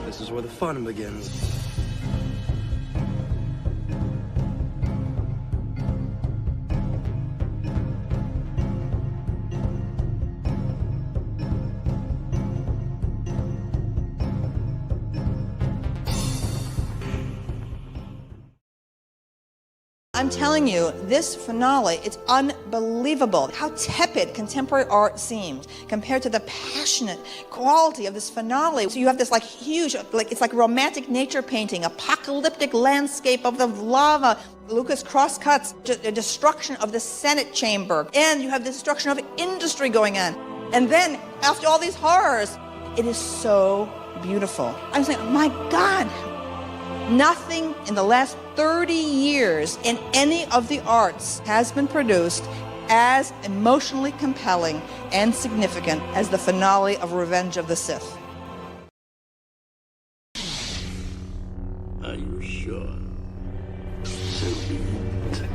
This is where the fun begins. I'm telling you, this finale, it's unbelievable how tepid contemporary art seems compared to the passionate quality of this finale. So you have this like huge, like it's like romantic nature painting, apocalyptic landscape of the lava. Lucas cross-cuts the destruction of the Senate chamber, and you have the destruction of industry going on. And then after all these horrors, it is so beautiful. I'm saying, oh my God, nothing in the last 30 years in any of the arts has been produced as emotionally compelling and significant as the finale of Revenge of the Sith. Are you sure? So be it.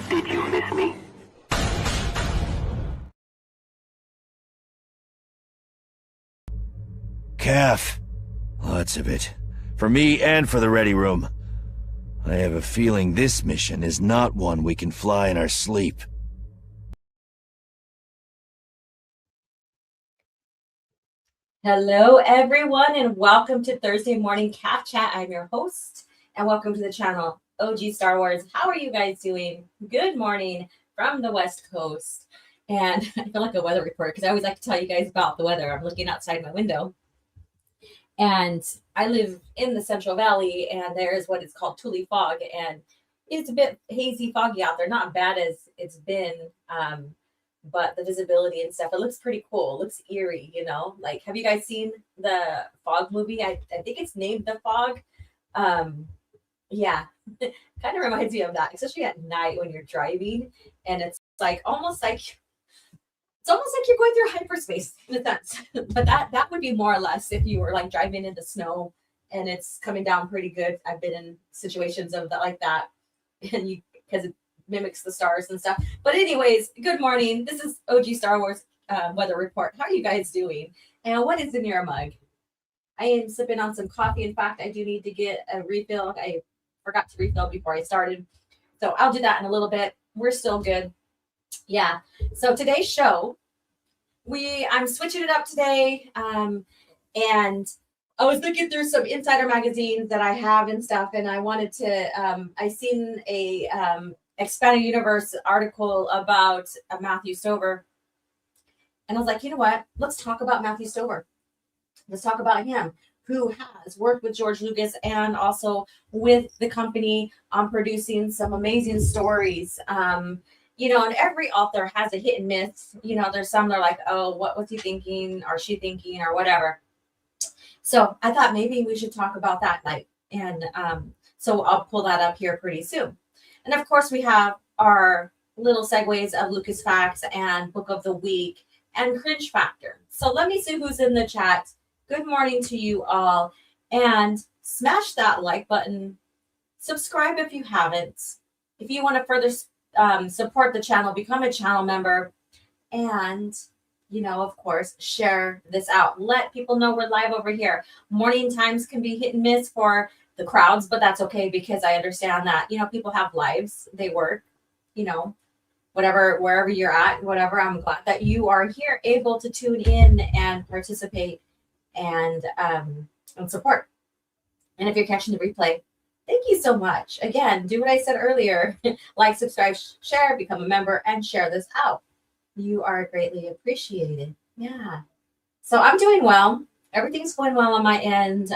Did you miss me? Caf. Lots of it. For me and for the ready room. I have a feeling this mission is not one we can fly in our sleep. Hello, everyone, and welcome to Thursday Morning Caf Chat. I'm your host, and welcome to the channel, OG Star Wars. How are you guys doing? Good morning from the West Coast. And I feel like a weather reporter because I always like to tell you guys about the weather. I'm looking outside my window, and I live in the Central Valley, and there is what is called Tule fog, and it's a bit hazy, foggy out there. Not bad as it's been, but the visibility and stuff, it looks pretty cool. It looks eerie, you know? Like, have you guys seen the Fog movie? I think it's named The Fog. Yeah, kind of reminds me of that, especially at night when you're driving, and it's like almost like you're going through hyperspace in a sense. But that would be more or less if you were like driving in the snow and it's coming down pretty good. I've been in situations of that like that, and you because it mimics the stars and stuff. But anyways, good morning. This is OG Star Wars weather report. How are you guys doing? And what is in your mug? I am sipping on some coffee. In fact, I do need to get a refill. I forgot to refill before I started, so I'll do that in a little bit. We're still good. Yeah. So today's show, I'm switching it up today, and I was looking through some insider magazines that I have and stuff, and I wanted to. I seen a Expanded Universe article about Matthew Stover, and I was like, you know what? Let's talk about Matthew Stover. Let's talk about him, who has worked with George Lucas and also with the company on producing some amazing stories. You know, and every author has a hit and miss. You know, there's some that are like, oh, what was he thinking, or she thinking, or whatever. So I thought maybe we should talk about that night. And so I'll pull that up here pretty soon. And of course, we have our little segues of Lucas Facts and Book of the Week and Cringe Factor. So let me see who's in the chat. Good morning to you all. And smash that like button. Subscribe if you haven't. If you want to further support the channel, become a channel member. And, you know, of course, share this out. Let people know we're live over here. Morning times can be hit and miss for the crowds, but that's okay because I understand that, you know, people have lives, they work, you know, whatever, wherever you're at, whatever. I'm glad that you are here able to tune in and participate and support. And if you're catching the replay, thank you so much. Again, do what I said earlier. Like, subscribe, share, become a member, and share this out. You are greatly appreciated. Yeah. So I'm doing well. Everything's going well on my end.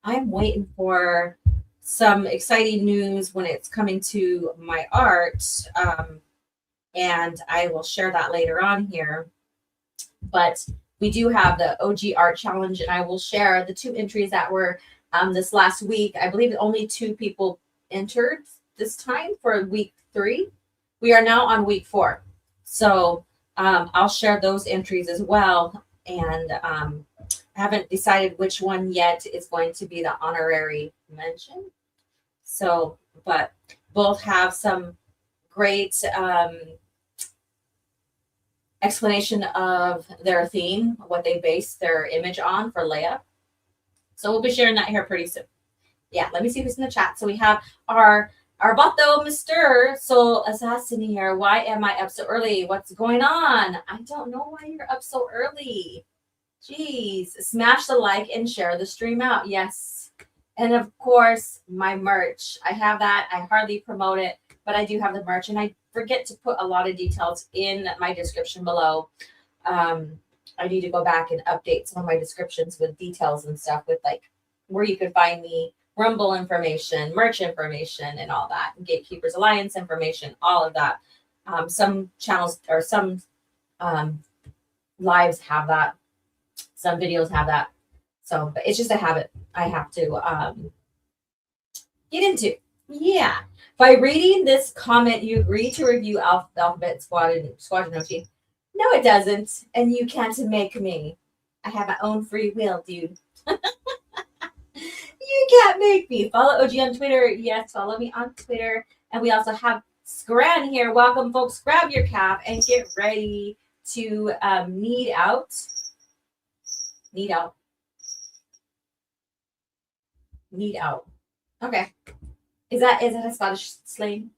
I'm waiting for some exciting news when it's coming to my art. And I will share that later on here. But we do have the OG Art Challenge, and I will share the 2 entries that were this last week. I believe only 2 people entered this time for week 3. We are now on week 4. So I'll share those entries as well. And I haven't decided which one yet is going to be the honorary mention. So, but both have some great explanation of their theme, what they base their image on for Leia. So we'll be sharing that here pretty soon. Yeah, let me see who's in the chat. So we have our Bato, Mr. Soul Assassin here. Why am I up so early? What's going on? I don't know why you're up so early. Jeez. Smash the like and share the stream out. Yes. And of course, my merch. I have that. I hardly promote it, but I do have the merch, and I forget to put a lot of details in my description below. I need to go back and update some of my descriptions with details and stuff, with like where you could find me, Rumble information, merch information, and all that, Gatekeepers Alliance information, all of that. Some channels or some lives have that. Some videos have that. So, but it's just a habit I have to get into. Yeah. By reading this comment, you agree to review Alphabet Squadron OG. No, it doesn't. And you can't make me. I have my own free will, dude. You can't make me. Follow OG on Twitter. Yes, follow me on Twitter. And we also have Scran here. Welcome, folks. Grab your cap and get ready to knead out. Knead out. Knead out. Okay. Is that a Scottish slang?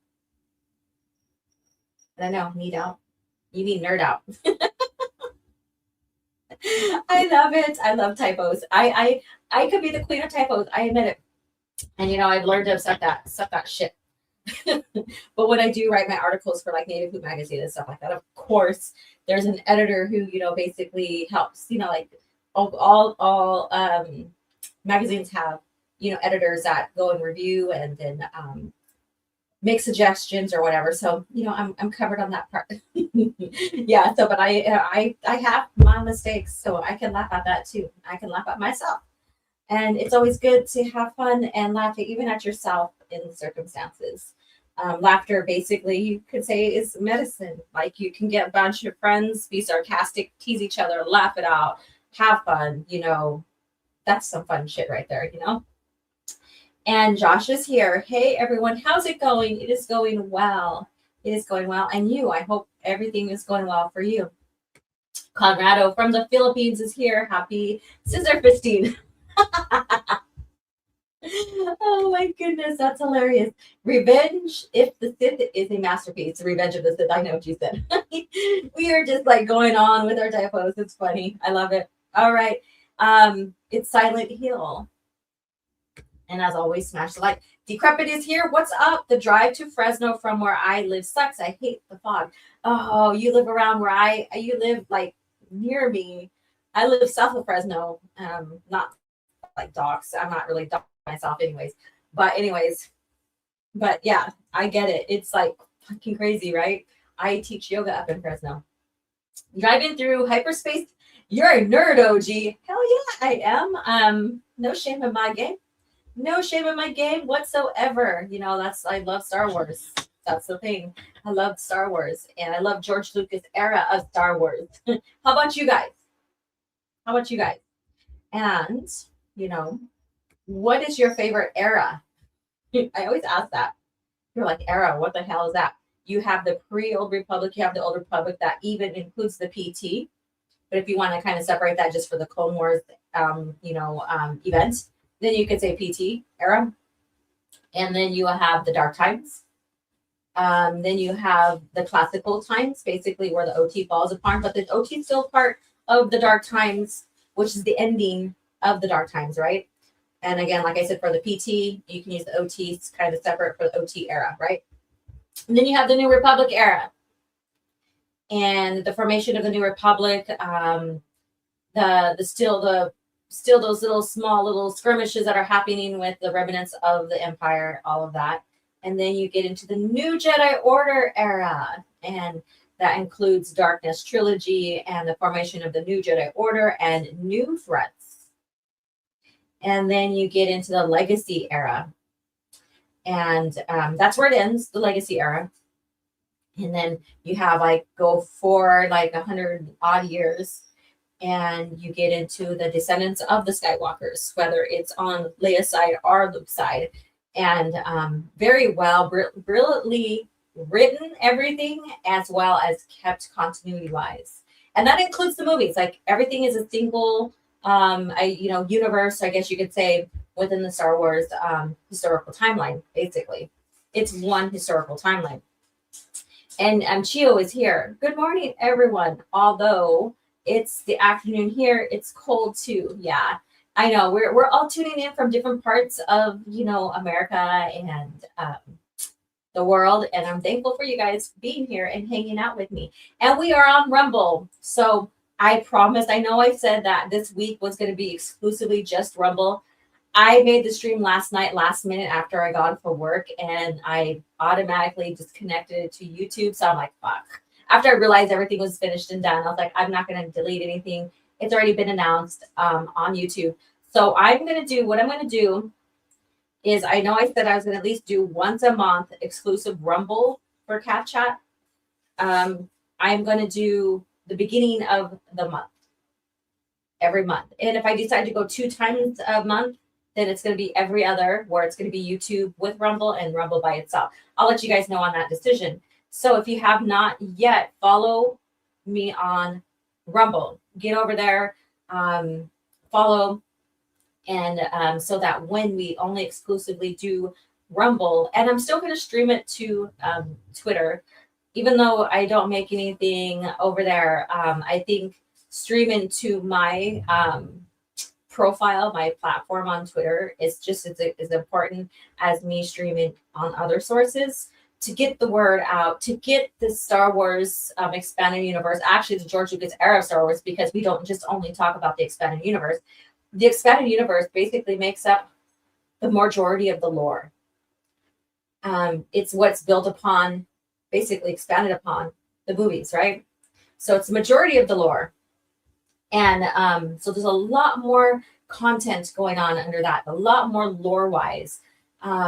I don't know. Knead out. You mean nerd out. I love it. I love typos. I could be the queen of typos. I admit it. And I've learned to accept that shit. But when I do write my articles for like Native Food Magazine and stuff like that, of course, there's an editor who basically helps. Like all magazines have editors that go and review and then make suggestions or whatever. So I'm covered on that part. Yeah. So, but I have my mistakes, so I can laugh at that too. I can laugh at myself, and it's always good to have fun and laugh even at yourself in circumstances. Laughter, basically, you could say, is medicine. Like, you can get a bunch of friends, be sarcastic, tease each other, laugh it out, have fun. That's some fun shit right there. And Josh is here. Hey, everyone. How's it going? It is going well. It is going well. And you, I hope everything is going well for you. Conrado from the Philippines is here. Happy Scissor Fisting. Oh, my goodness. That's hilarious. Revenge, if the Sith is a masterpiece. Revenge of the Sith. I know what you said. We are just like going on with our typos. It's funny. I love it. All right. It's Silent Hill. And as always, smash the like. Decrepit is here. What's up? The drive to Fresno from where I live sucks. I hate the fog. Oh, you live around where you live like near me. I live south of Fresno. Not like docks. I'm not really dock myself anyways. But yeah, I get it. It's like fucking crazy, right? I teach yoga up in Fresno. Driving through hyperspace. You're a nerd, OG. Hell yeah, I am. No shame in my game. No shame in my game whatsoever. I love Star Wars. That's the thing. I love Star Wars, and I love George Lucas era of Star Wars. How about you guys? And, what is your favorite era? I always ask that. You're like, era, what the hell is that? You have the pre-Old Republic, you have the Old Republic that even includes the PT. But if you want to kind of separate that just for the Clone Wars, event, then you could say PT era. And then you have the Dark Times. Then you have the classical times, basically where the OT falls apart. But the OT is still part of the Dark Times, which is the ending of the Dark Times, right? And again, like I said, for the PT, you can use the OT. It's kind of separate for the OT era, right? And then you have the New Republic era. And the formation of the New Republic, the still those little small little skirmishes that are happening with the remnants of the Empire, all of that. And then you get into the New Jedi Order era, and that includes Darkness Trilogy and the formation of the New Jedi Order and new threats. And then you get into the Legacy era, and that's where it ends, the Legacy era. And then you have like go for like 100 odd years, and you get into the descendants of the Skywalkers, whether it's on Leia's side or Luke's side, and very well, brilliantly written everything, as well as kept continuity wise, and that includes the movies. Like everything is a single, universe, I guess you could say, within the Star Wars historical timeline. Basically, it's one historical timeline. And Chio is here. Good morning, everyone. Although it's the afternoon here, it's cold too. Yeah, I know. We're all tuning in from different parts of America and the world, and I'm thankful for you guys being here and hanging out with me. And we are on Rumble, so I promised. I know I said that this week was going to be exclusively just Rumble. I made the stream last night, last minute after I got off for work, and I automatically disconnected it to YouTube. So I'm like, fuck. After I realized everything was finished and done, I was like, I'm not going to delete anything. It's already been announced on YouTube. So what I'm going to do is, I know I said I was going to at least do once a month exclusive Rumble for Caf Chat. I'm going to do the beginning of the month, every month. And if I decide to go 2 times a month, then it's going to be every other, where it's going to be YouTube with Rumble and Rumble by itself. I'll let you guys know on that decision. So if you have not yet, follow me on Rumble. Get over there, follow, and so that when we only exclusively do Rumble, and I'm still going to stream it to Twitter, even though I don't make anything over there. I think streaming to my profile, my platform on Twitter, is just as important as me streaming on other sources, to get the word out, to get the Star Wars expanded universe, actually the George Lucas era of Star Wars, because we don't just only talk about the expanded universe. The expanded universe basically makes up the majority of the lore. It's what's built upon, basically expanded upon the movies, right? So it's the majority of the lore. And so there's a lot more content going on under that, a lot more lore-wise,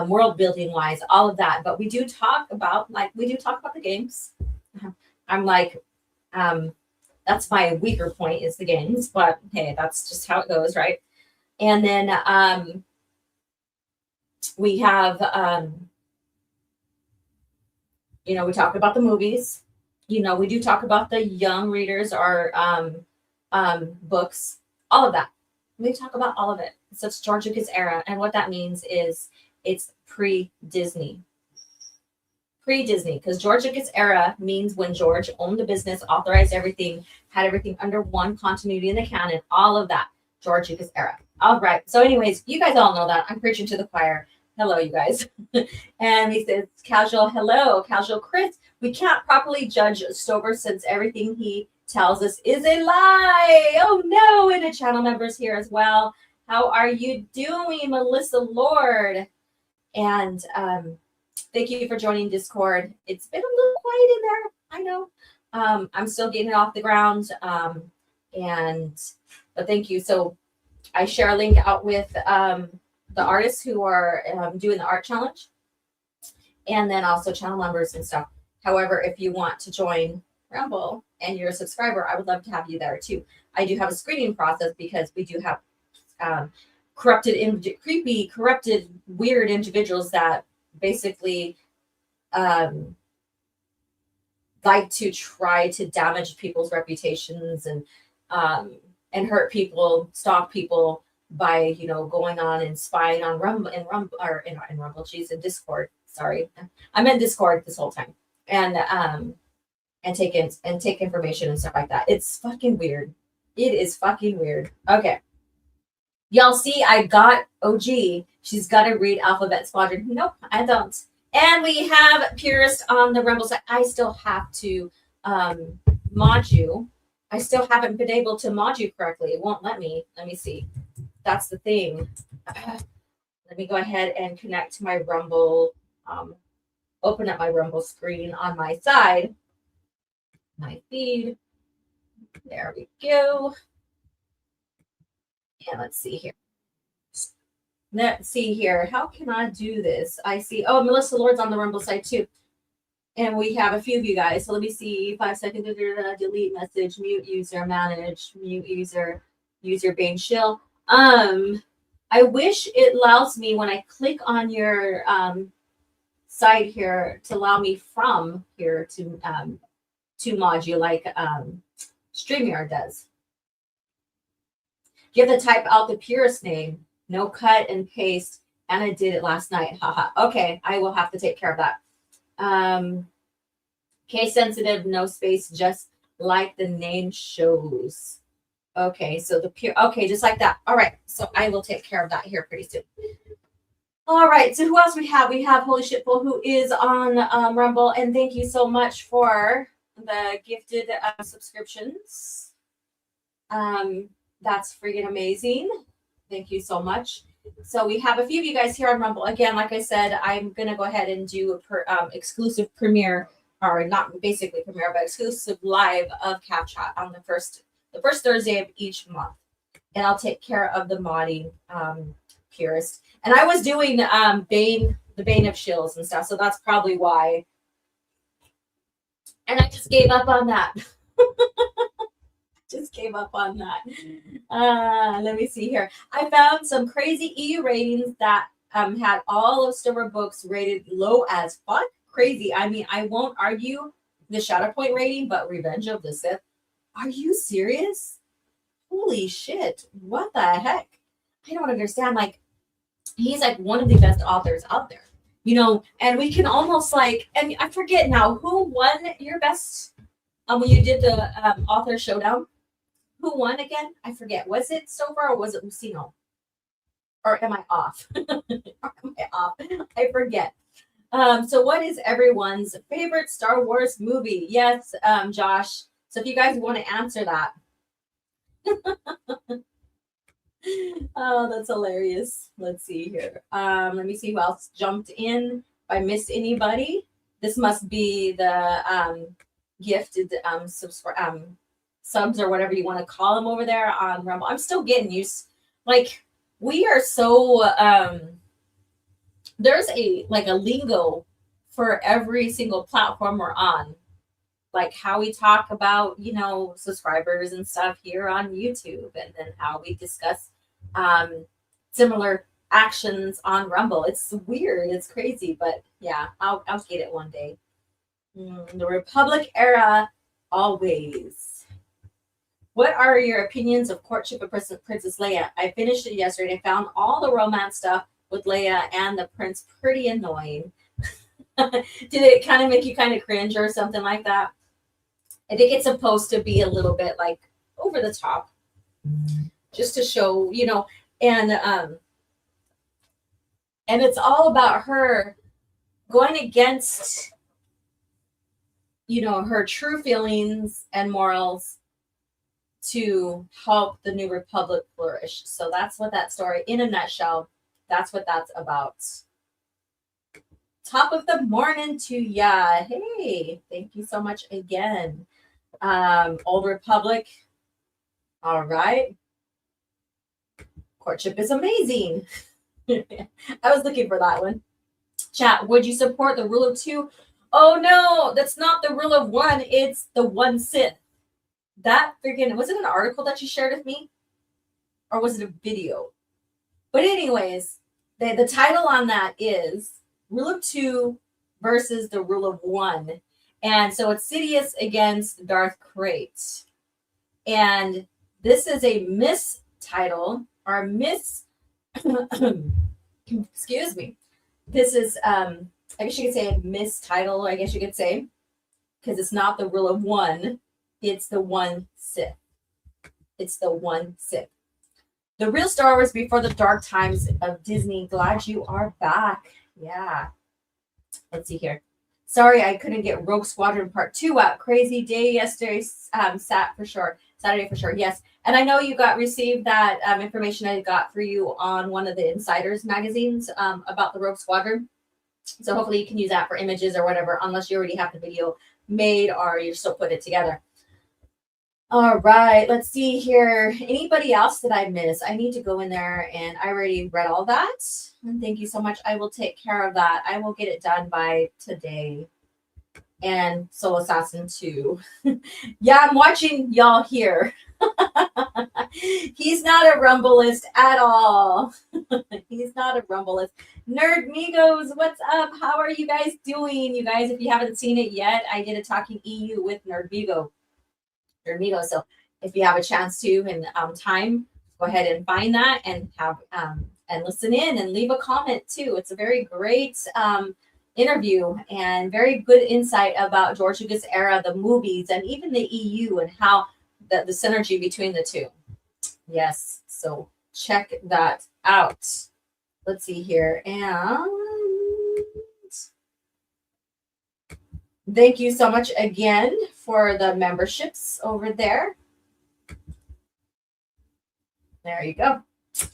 world building wise, all of that. But we do talk about the games. I'm like, that's my weaker point, is the games, but hey, that's just how it goes, right? And then we have we talk about the movies. We do talk about the young readers, our books, all of that. We talk about all of it. So it's George Lucas era, and what that means is it's pre-Disney. Pre-Disney, because George Lucas era means when George owned the business, authorized everything, had everything under one continuity in the canon, all of that. George Lucas era. All right. So anyways, you guys all know that. I'm preaching to the choir. Hello, you guys. And he says, casual, hello, casual Chris. We can't properly judge Stover since everything he tells us is a lie. Oh no, and the channel members here as well. How are you doing, Melissa Lord? And thank you for joining Discord. It's been a little quiet in there, I know. I'm still getting it off the ground. But thank you. So I share a link out with the artists who are doing the art challenge, and then also channel members and stuff. However, if you want to join Rumble and you're a subscriber, I would love to have you there too. I do have a screening process because we do have creepy, corrupted, weird individuals that basically like to try to damage people's reputations and hurt people, stalk people by going on and spying on in Discord. Sorry, I'm in Discord this whole time, and take information and stuff like that. It's fucking weird. It is fucking weird. Okay. Y'all see, I got OG. She's got to read Alphabet Squadron. Nope, I don't. And we have Purist on the Rumble side. I still have to mod you. I still haven't been able to mod you correctly. It won't let me. Let me see. that's the thing. Let me go ahead and connect to my Rumble. Open up my Rumble screen on my side. My feed. There we go. And let's see here. Let's see here. How can I do this? I see. Oh, Melissa Lord's on the Rumble side too. And we have a few of you guys. So let me see. 5 seconds. Delete message. Mute user. Manage. Mute user. User Bane Shill. I wish it allows me when I click on your side here to allow me from here to mod you like StreamYard does. You have to type out the purest name, no cut and paste, and I did it last night. Haha. Okay, I will have to take care of that. Case sensitive, no space, just like the name shows. Okay, so the pure, okay, just like that. All right, so I will take care of that here pretty soon. All right, so who else we have? We have Holy Shitful, who is on Rumble, and thank you so much for the gifted subscriptions. That's freaking amazing. Thank you so much. So we have a few of you guys here on Rumble. Again, like I said, I'm going to go ahead and do a exclusive premiere, or not basically premiere, but exclusive live of Caf Chat on the first Thursday of each month. And I'll take care of the modding purist. And I was doing the Bane of Shills and stuff, so that's probably why. And I just gave up on that. Just gave up on that. Let me see here. I found some crazy EU ratings that had all of Stover books rated low as fuck. Crazy. I mean, I won't argue the Shatterpoint rating, but Revenge of the Sith. Are you serious? Holy shit. What the heck? I don't understand. Like, he's like one of the best authors out there. You know, and we can almost like, and I forget now, who won your best when you did the author showdown? Who won again? I forget. Was it Stover or was it Lucino? Or am I off? I forget. So what is everyone's favorite Star Wars movie? Yes, Josh. So if you guys want to answer that. Oh, that's hilarious. Let's see here. Let me see who else jumped in. If I missed anybody, this must be the gifted subs or whatever you want to call them over there on Rumble. I'm still getting used. Like, we are so there's a lingo for every single platform we're on. Like how we talk about, you know, subscribers and stuff here on YouTube, and then how we discuss similar actions on Rumble. It's weird, it's crazy, but yeah, I'll get it one day. The Republic era, always. What are your opinions of Courtship of Princess Leia? I finished it yesterday and found all the romance stuff with Leia and the prince pretty annoying. Did it kind of make you kind of cringe or something like that? I think it's supposed to be a little bit like over the top, just to show, you know, and it's all about her going against, you know, her true feelings and morals to help the New Republic flourish. So that's what that story, in a nutshell, that's what that's about. Top of the morning to ya. Hey, thank you so much again. Old Republic. All right. Courtship is amazing. I was looking for that one. Chat, would you support the rule of 2? Oh no, that's not the rule of 1. It's the 1 Sith. That freaking, was it an article that you shared with me? Or was it a video? But anyways, the title on that is Rule of 2 versus the Rule of 1. And so it's Sidious against Darth Krayt. And this is a mistitle, or excuse me. This is, I guess you could say a mistitle, I guess you could say, because it's not the Rule of 1. It's the 1 Sith. It's the 1 Sith. The real Star Wars before the dark times of Disney. Glad you are back. Yeah. Let's see here. Sorry I couldn't get Rogue Squadron Part 2 out. Crazy day yesterday, Sat, for sure. Saturday for sure. Yes. And I know you received that information I got for you on one of the Insiders magazines about the Rogue Squadron. So hopefully you can use that for images or whatever, unless you already have the video made or you're still put it together. All right, let's see here. Anybody else that I missed? I need to go in there, and I already read all that. And thank you so much. I will take care of that. I will get it done by today. And Soul Assassin 2. Yeah, I'm watching y'all here. He's not a rumbleist at all. He's not a rumbleist. Nerd Migos, what's up? How are you guys doing? You guys, if you haven't seen it yet, I did a Talking EU with Nerd Migo. So if you have a chance to and time, go ahead and find that and have and listen in and leave a comment too. It's a very great interview and very good insight about George Lucas era, the movies, and even the EU and how the synergy between the two. Yes, so check that out. Let's see here. And thank you so much again for the memberships over there. There you go.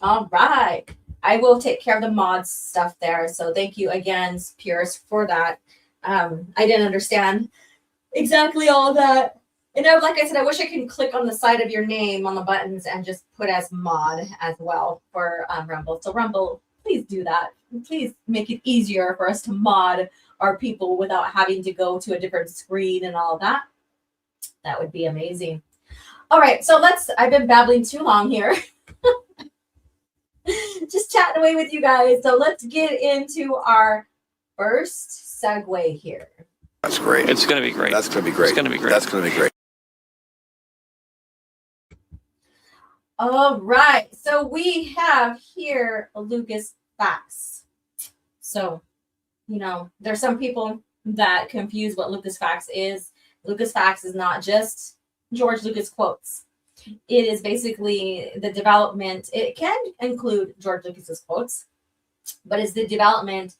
All right. I will take care of the mods stuff there. So thank you again, Pierce, for that. I didn't understand exactly all that. And like I said, I wish I could click on the side of your name on the buttons and just put as mod as well for Rumble. So Rumble, please do that. Please make it easier for us to mod our people without having to go to a different screen and all that. That would be amazing. All right, so I've been babbling too long here. Just chatting away with you guys. So let's get into our first segue here. That's great. It's going to be great. That's going to be great. It's going to be great. That's going to be great. All right, so we have here Lucas Facts. So, there's some people that confuse what Lucas Facts is. Lucas Facts is not just George Lucas quotes. It is basically the development. It can include George Lucas's quotes, but it's the development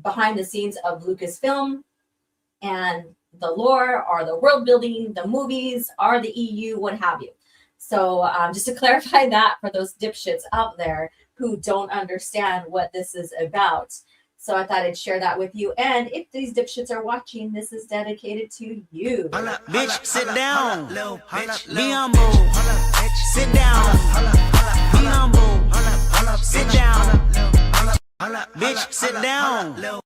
behind the scenes of Lucasfilm and the lore or the world building, the movies, or the EU, what have you. So just to clarify that for those dipshits out there who don't understand what this is about. So I thought I'd share that with you. And if these dipshits are watching, this is dedicated to you. Bitch, sit down. Be humble. Sit down. Be humble. Sit down. Bitch, sit down.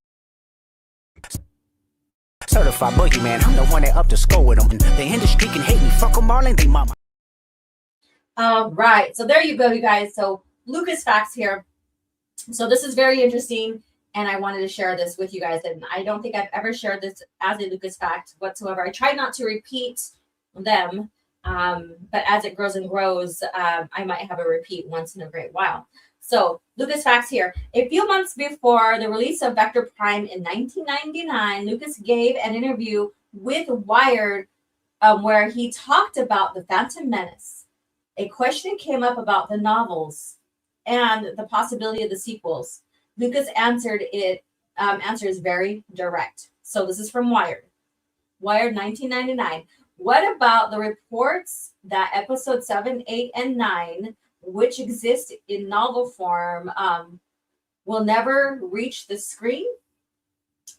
Certified boogeyman, I'm the one that up to score with them. The industry can hate me, fuck them all, ain't they mama? All right, so there you go, you guys. So Lucas Facts here. So this is very interesting, and I wanted to share this with you guys. And I don't think I've ever shared this as a Lucas Fact whatsoever. I try not to repeat them, but as it grows and grows, I might have a repeat once in a great while. So Lucas Facts here. A few months before the release of Vector Prime in 1999, Lucas gave an interview with Wired where he talked about The Phantom Menace. A question came up about the novels and the possibility of the sequels. Lucas answered it. Answer is very direct. So this is from Wired. Wired 1999. What about the reports that episode 7, 8, and 9, which exist in novel form, will never reach the screen?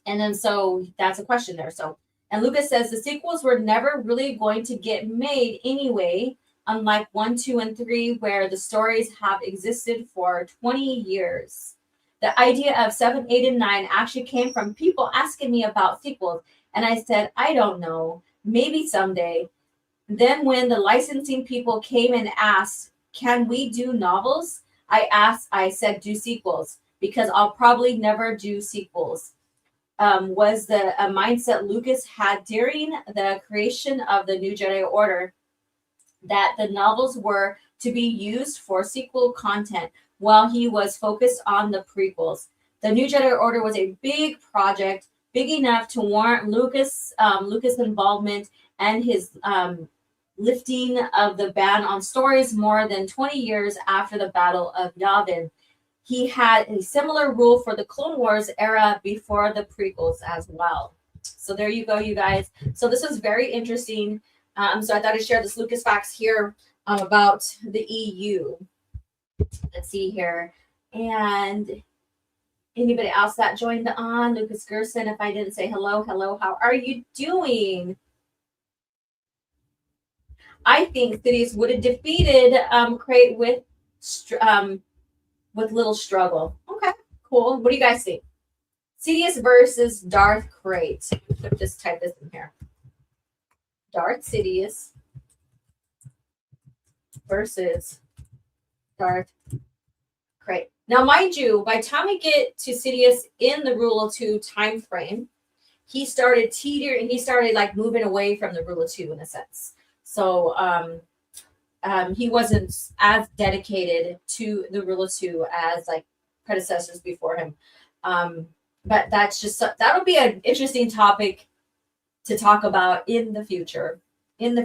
And then so that's a question there. So, and Lucas says the sequels were never really going to get made anyway, unlike 1, 2, and 3, where the stories have existed for 20 years. The idea of 7, 8, and 9 actually came from people asking me about sequels. And I said, I don't know, maybe someday. Then when the licensing people came and asked, can we do novels? I said, do sequels, because I'll probably never do sequels. Was the mindset Lucas had during the creation of the New Jedi Order, that the novels were to be used for sequel content while he was focused on the prequels. The New Jedi Order was a big project, big enough to warrant Lucas' involvement and his lifting of the ban on stories more than 20 years after the Battle of Yavin. He had a similar rule for the Clone Wars era before the prequels as well. So there you go, you guys. So this was very interesting. So I thought I'd share this Lucas facts here about the EU. Let's see here. And anybody else that joined on, Lucas Gerson, if I didn't say hello, how are you doing? I think Sidious would have defeated Crate with little struggle. Okay, cool. What do you guys think? Sidious versus Darth Crate. Just type this in here. Darth Sidious versus Darth Crate. Now, mind you, by the time we get to Sidious in the Rule of Two time frame, he started teetering. He started like moving away from the Rule of Two in a sense. So he wasn't as dedicated to the Rule of Two as like predecessors before him. But that's just that'll be an interesting topic to talk about in the future. And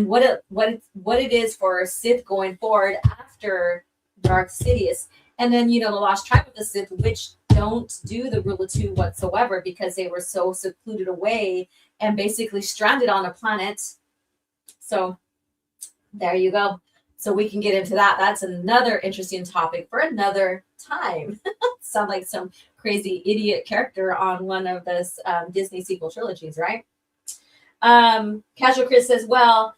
what it is for Sith going forward after Darth Sidious, and then the lost tribe of the Sith, which don't do the Rule of Two whatsoever because they were so secluded away and basically stranded on a planet. So there you go. So we can get into that. That's another interesting topic for another time. Sound like some crazy idiot character on one of those Disney sequel trilogies, right? Casual Chris says, well,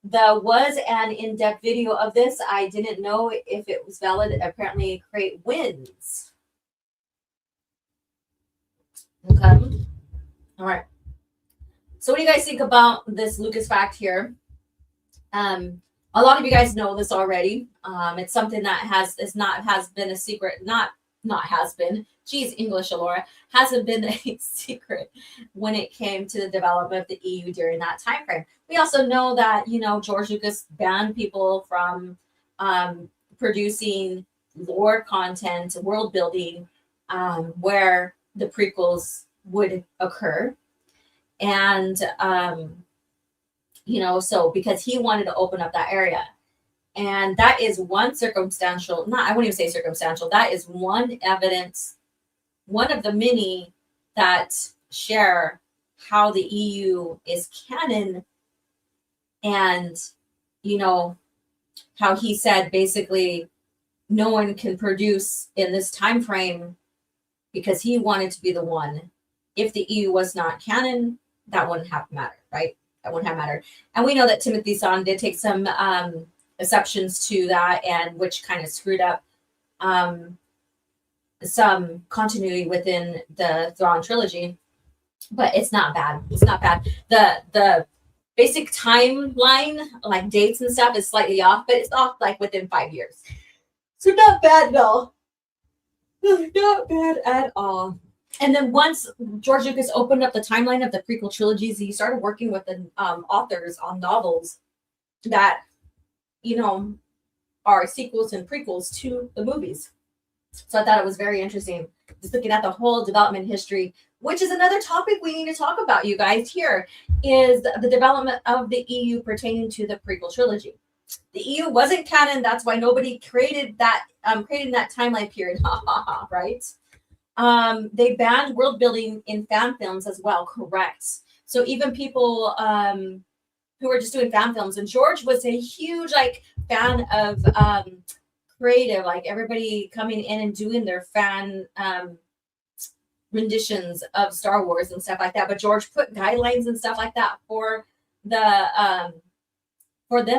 there was an in-depth video of this. I didn't know if it was valid. Apparently, Crate wins. Okay. All right. So what do you guys think about this Lucas fact here? A lot of you guys know this already. It's something that has been a secret, not has been. Geez, English, Alora, hasn't been a secret when it came to the development of the EU during that time frame. We also know that George Lucas banned people from producing lore content, world building, where the prequels would occur, and so because he wanted to open up that area. And that is one circumstantial, I wouldn't even say circumstantial, that is one evidence, one of the many that share how the EU is canon, and how he said basically no one can produce in this time frame because he wanted to be the one. If the EU was not canon, that wouldn't have mattered, right? That wouldn't have mattered. And we know that Timothy Zahn did take some exceptions to that, and which kind of screwed up some continuity within the Thrawn trilogy. But it's not bad. It's not bad. The basic timeline, like dates and stuff, is slightly off, but it's off like within 5 years. So not bad, no. Not bad at all. And then once George Lucas opened up the timeline of the prequel trilogies, he started working with the authors on novels that, are sequels and prequels to the movies. So I thought it was very interesting, just looking at the whole development history, which is another topic we need to talk about, you guys, here, is the development of the EU pertaining to the prequel trilogy. The EU wasn't canon. That's why nobody created that timeline period, right? They banned world building in fan films as well, correct? So even people who were just doing fan films, and George was a huge fan of creative, everybody coming in and doing their fan renditions of Star Wars and stuff like that. But George put guidelines and stuff like that for them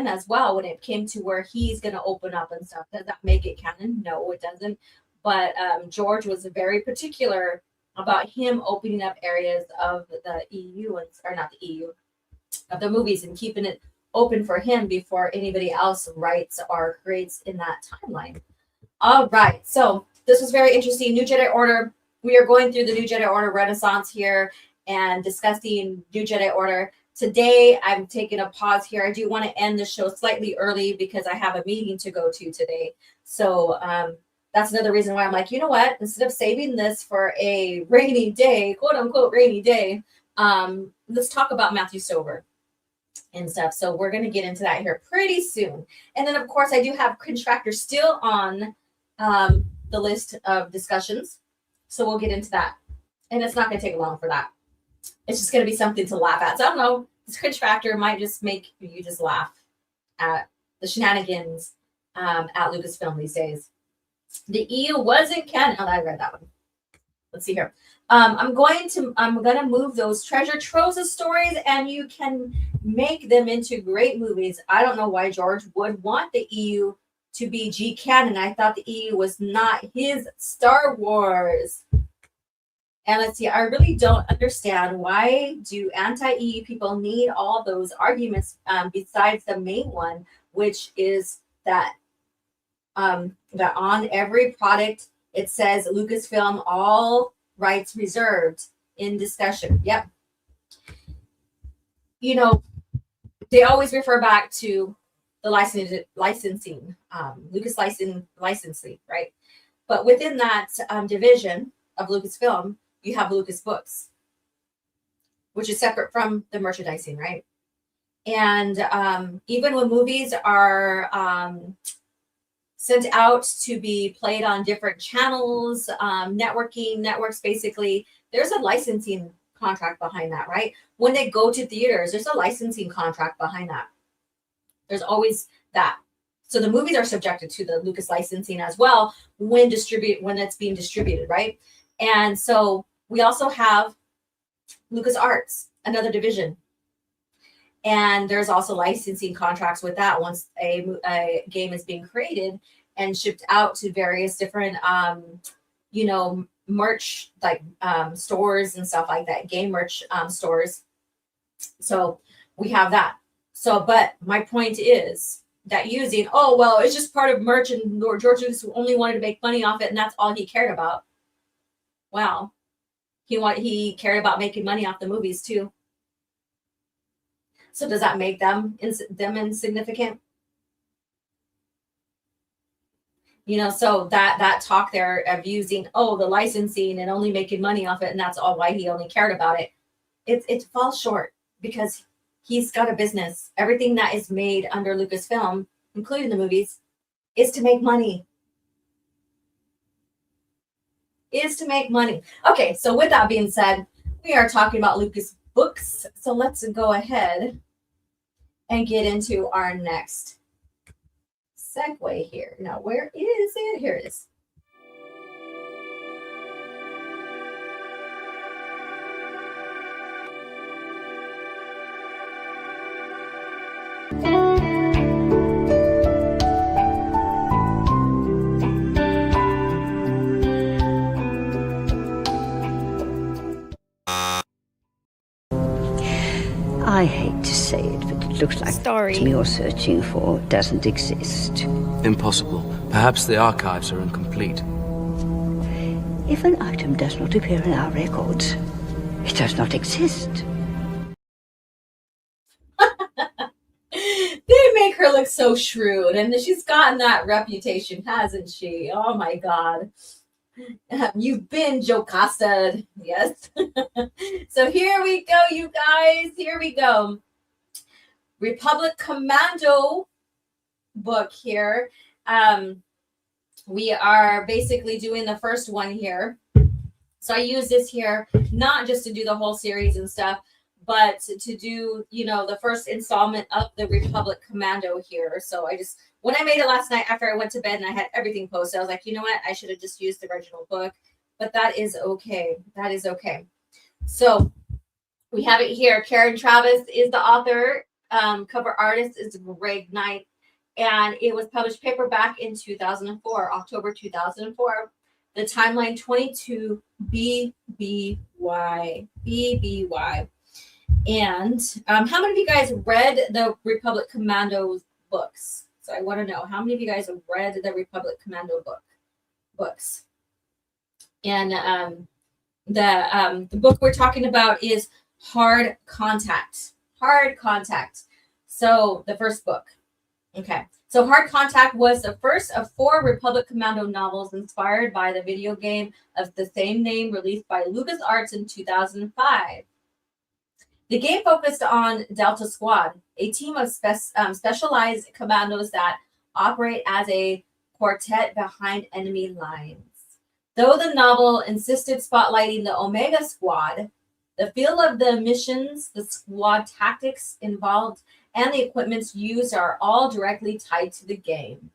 as well when it came to where he's going to open up and stuff. Does that make it canon? No, it doesn't. But George was very particular about him opening up areas of the EU, or not the EU, of the movies, and keeping it open for him before anybody else writes or creates in that timeline. All right, so this was very interesting. New Jedi Order. We are going through the New Jedi Order Renaissance here and discussing New Jedi Order. Today, I'm taking a pause here. I do want to end the show slightly early because I have a meeting to go to today. So that's another reason why I'm like, you know what? Instead of saving this for a rainy day, quote unquote rainy day, let's talk about Matthew Stover and stuff. So we're going to get into that here pretty soon. And then, of course, I do have Cringe Factor still on the list of discussions. So we'll get into that. And it's not going to take long for that. It's just going to be something to laugh at. So I don't know. This Cringe Factor might just make you just laugh at the shenanigans at Lucasfilm these days. The EU wasn't canon. Oh, I read that one. Let's see here. I'm gonna move those treasure troves of stories, and you can make them into great movies. I don't know why George would want the EU to be G canon. I thought the EU was not his Star Wars. And let's see, I really don't understand, why do anti-EU people need all those arguments besides the main one, which is that that on every product it says Lucasfilm, all rights reserved, in discussion. Yep. You know, they always refer back to the licensing, Lucas licensing, right? But within that division of Lucasfilm, you have Lucas Books, which is separate from the merchandising, right? And even when movies are sent out to be played on different channels, networks, basically, there's a licensing contract behind that, right? When they go to theaters, there's a licensing contract behind that. There's always that. So the movies are subjected to the Lucas licensing as well when it's being distributed, right? And so we also have Lucas Arts, another division. And there's also licensing contracts with that once a game is being created and shipped out to various different, merch, like stores and stuff like that, game merch stores. So we have that. So, but my point is that using, it's just part of merch, and George Lucas only wanted to make money off it, and that's all he cared about. Wow. He cared about making money off the movies too. So does that make them insignificant? So that talk there of using, the licensing and only making money off it, and that's all why he only cared about it. It falls short because he's got a business. Everything that is made under Lucasfilm, including the movies, is to make money. Okay, so with that being said, we are talking about Lucas Books. So let's go ahead and get into our next segue here. Now, where is it? Here it is. I hate to say it, but it looks like the item you're searching for doesn't exist. Impossible. Perhaps the archives are incomplete. If an item does not appear in our records, it does not exist. They make her look so shrewd, and she's gotten that reputation, hasn't she? Oh my God. You've been Jocasta. Yes. So here we go, you guys. Here we go. Republic Commando book here. We are basically doing the first one here. So I use this here, not just to do the whole series and stuff, but to do, the first installment of the Republic Commando here. So when I made it last night after I went to bed and I had everything posted, I was like, you know what? I should have just used the original book, but that is okay. That is okay. So we have it here. Karen Travis is the author. Cover artist is Greg Knight. And it was published paperback in 2004, October 2004. The timeline 22 BBY. BBY. And how many of you guys read the Republic Commando books? So I want to know, how many of you guys have read the Republic Commando books? And the book we're talking about is Hard Contact. Hard Contact. So the first book. Okay. So Hard Contact was the first of 4 Republic Commando novels inspired by the video game of the same name released by LucasArts in 2005. The game focused on Delta Squad, a team of specialized commandos that operate as a quartet behind enemy lines. Though the novel insisted spotlighting the Omega Squad, The feel of the missions, the squad tactics involved, and the equipments used are all directly tied to the game.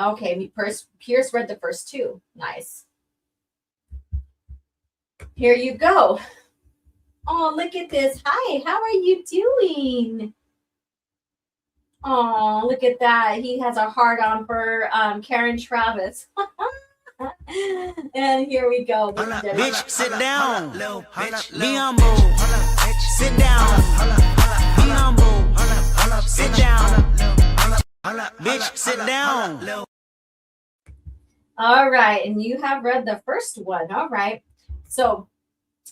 Okay, Pierce read the first two. Nice. Here you go. Oh, look at this. Hi, how are you doing? Oh, look at that. He has a heart on for Karen Travis. And here we go. Bitch, sit down. Be humble. Sit down. Be humble. Sit down. Bitch, sit down. All right, and you have read the first one. All right. So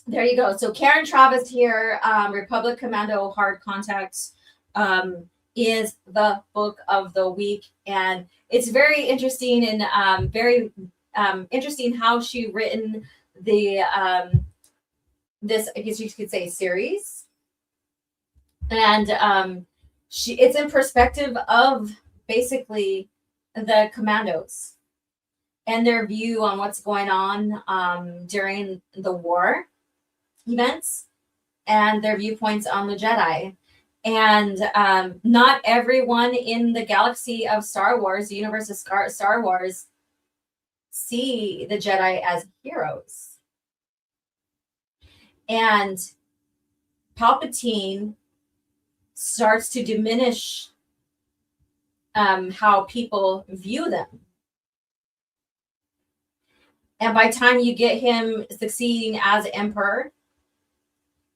there you go. So Karen Travis here, Republic Commando Hard Contact, is the book of the week. And it's very interesting and very interesting how she written the this, I guess you could say, series. And it's in perspective of basically the commandos and their view on what's going on during the war events and their viewpoints on the Jedi. And not everyone in the galaxy of Star Wars, the universe of Star Wars, see the Jedi as heroes. And Palpatine starts to diminish how people view them. And by the time you get him succeeding as emperor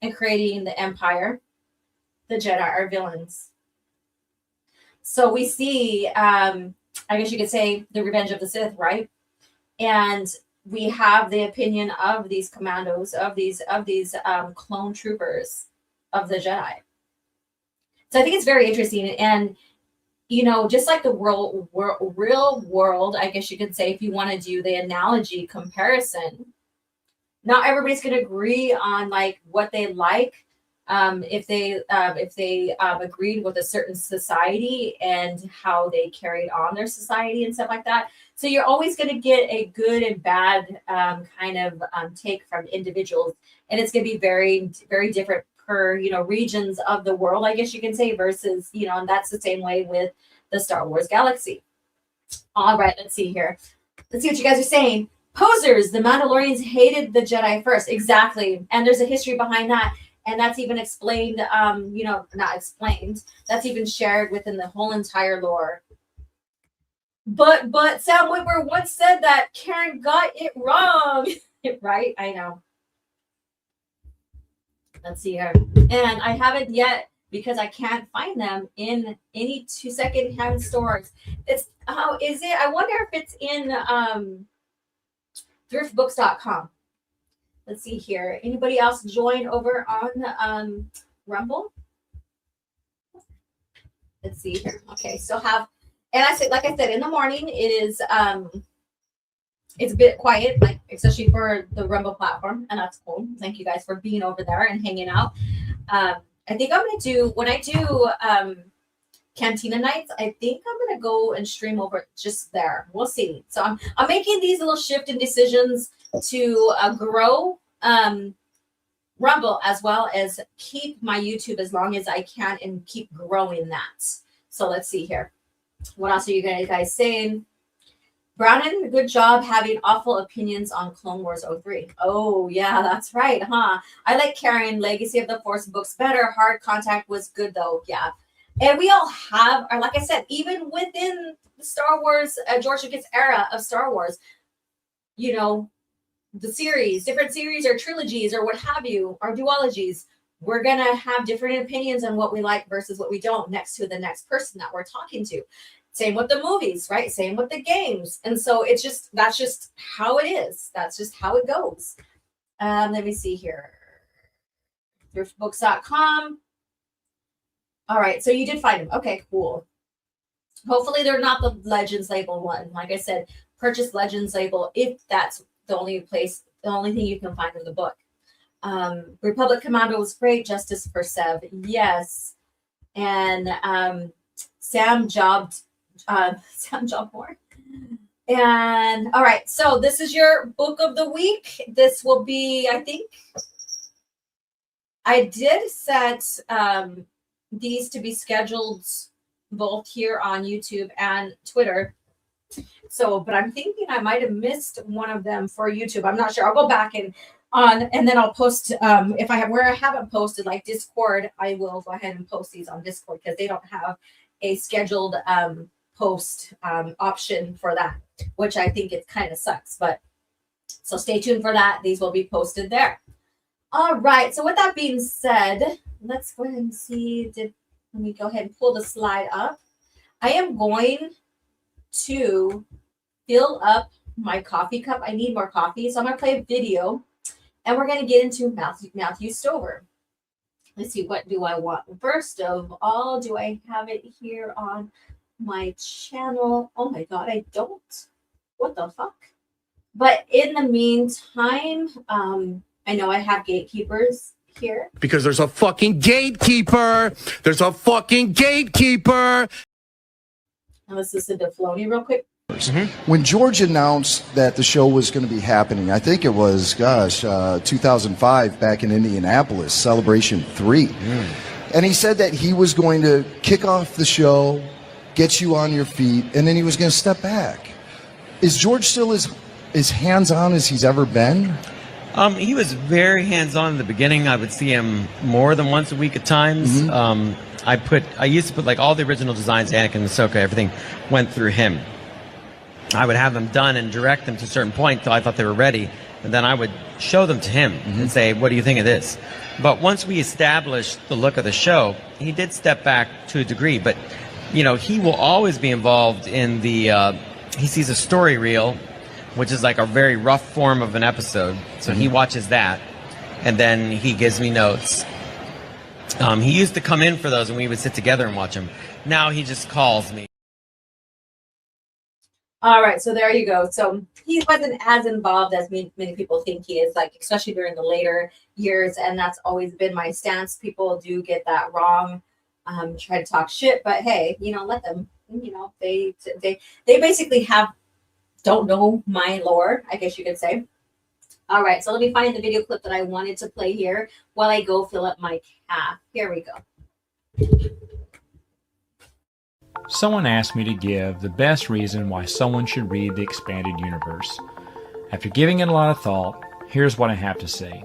and creating the empire, the Jedi are villains. So we see, I guess you could say, the Revenge of the Sith, right? And we have the opinion of these commandos, of these clone troopers of the Jedi. So I think it's very interesting. And, you know, just like the real world, I guess you could say, if you want to do the analogy comparison, not everybody's going to agree on like what they like. If they agreed with a certain society and how they carried on their society and stuff like that. So you're always going to get a good and bad kind of take from individuals, and it's going to be very, very different per, you know, regions of the world, I guess you can say, versus, you know, and that's the same way with the Star Wars galaxy. All right, let's see here. Let's see what you guys are saying. Posers, the Mandalorians hated the Jedi first. Exactly. And there's a history behind that. And that's even explained, you know, not explained. That's even shared within the whole entire lore. But Sam Witwer once said that Karen got it wrong. Right? I know. Let's see here. And I haven't yet because I can't find them in any 2-second hand stores. It's how is it? I wonder if it's in thriftbooks.com. Let's see here. Anybody else join over on Rumble? Let's see here. Okay, so and I said, like I said, in the morning it is it's a bit quiet, like especially for the Rumble platform, and that's cool. Thank you guys for being over there and hanging out. I think I'm gonna do when I do Cantina nights, I think I'm gonna go and stream over just there. We'll see. So I'm making these little shift and decisions to grow Rumble as well as keep my YouTube as long as I can and keep growing that. So let's see here. What else are you guys saying? Brownon, good job having awful opinions on Clone Wars 03. Oh, yeah, that's right, huh? I like carrying Legacy of the Force books better. Hard Contact was good, though. Yeah. And we all have, or like I said, even within the Star Wars, George Lucas era of Star Wars, you know, the series, different series or trilogies or what have you, or duologies, we're going to have different opinions on what we like versus what we don't next to the next person that we're talking to. Same with the movies, right? Same with the games. And so it's just, that's just how it is. That's just how it goes. Let me see here. Thriftbooks.com. All right. So you did find them. Okay, cool. Hopefully they're not the Legends label one. Like I said, purchase Legends label if that's the only thing you can find in the book. Republic Commando was great. Justice for Sev. Yes. And Sam jobbed more. And all right, so this is your book of the week. This will be, I think, I did set these to be scheduled both here on YouTube and Twitter. So, but I'm thinking I might have missed one of them for YouTube. I'm not sure. I'll go back and then I'll post if I have where I haven't posted, like Discord, I will go ahead and post these on Discord because they don't have a scheduled post option for that, which I think it kind of sucks. But so stay tuned for that. These will be posted there. All right. So with that being said, let's go ahead and see. Let me go ahead and pull the slide up. I am going to fill up my coffee cup. I need more coffee. So I'm going to play a video and we're going to get into Matthew Stover. Let's see. What do I want? First of all, do I have it here on my channel? Oh my God, I don't. What the fuck? But in the meantime, I know I have gatekeepers here. Because there's a fucking gatekeeper. There's a fucking gatekeeper. Now let's listen to Filoni real quick. When George announced that the show was going to be happening, I think it was, 2005 back in Indianapolis, Celebration 3. And he said that he was going to kick off the show, get you on your feet, and then he was going to step back. Is George still as hands-on as he's ever been? He was very hands-on in the beginning. I would see him more than once a week at times. I used to put like all the original designs, Anakin and Ahsoka, everything went through him. I would have them done and direct them to a certain point till I thought they were ready, and then I would show them to him and say, what do you think of this? But once we established the look of the show, he did step back to a degree, but you know, he will always be involved in the he sees a story reel, which is like a very rough form of an episode. So he watches that, and then he gives me notes. He used to come in for those, and we would sit together and watch them. Now he just calls me. All right, so there you go. So he wasn't as involved as many people think he is, like especially during the later years, and that's always been my stance. People do get that wrong, try to talk shit, but hey, you know, let them. You know, they basically don't know my lore, I guess you could say. All right, so let me find the video clip that I wanted to play here while I go fill up my caf. Here we go. Someone asked me to give the best reason why someone should read the expanded universe. After giving it a lot of thought, here's what I have to say.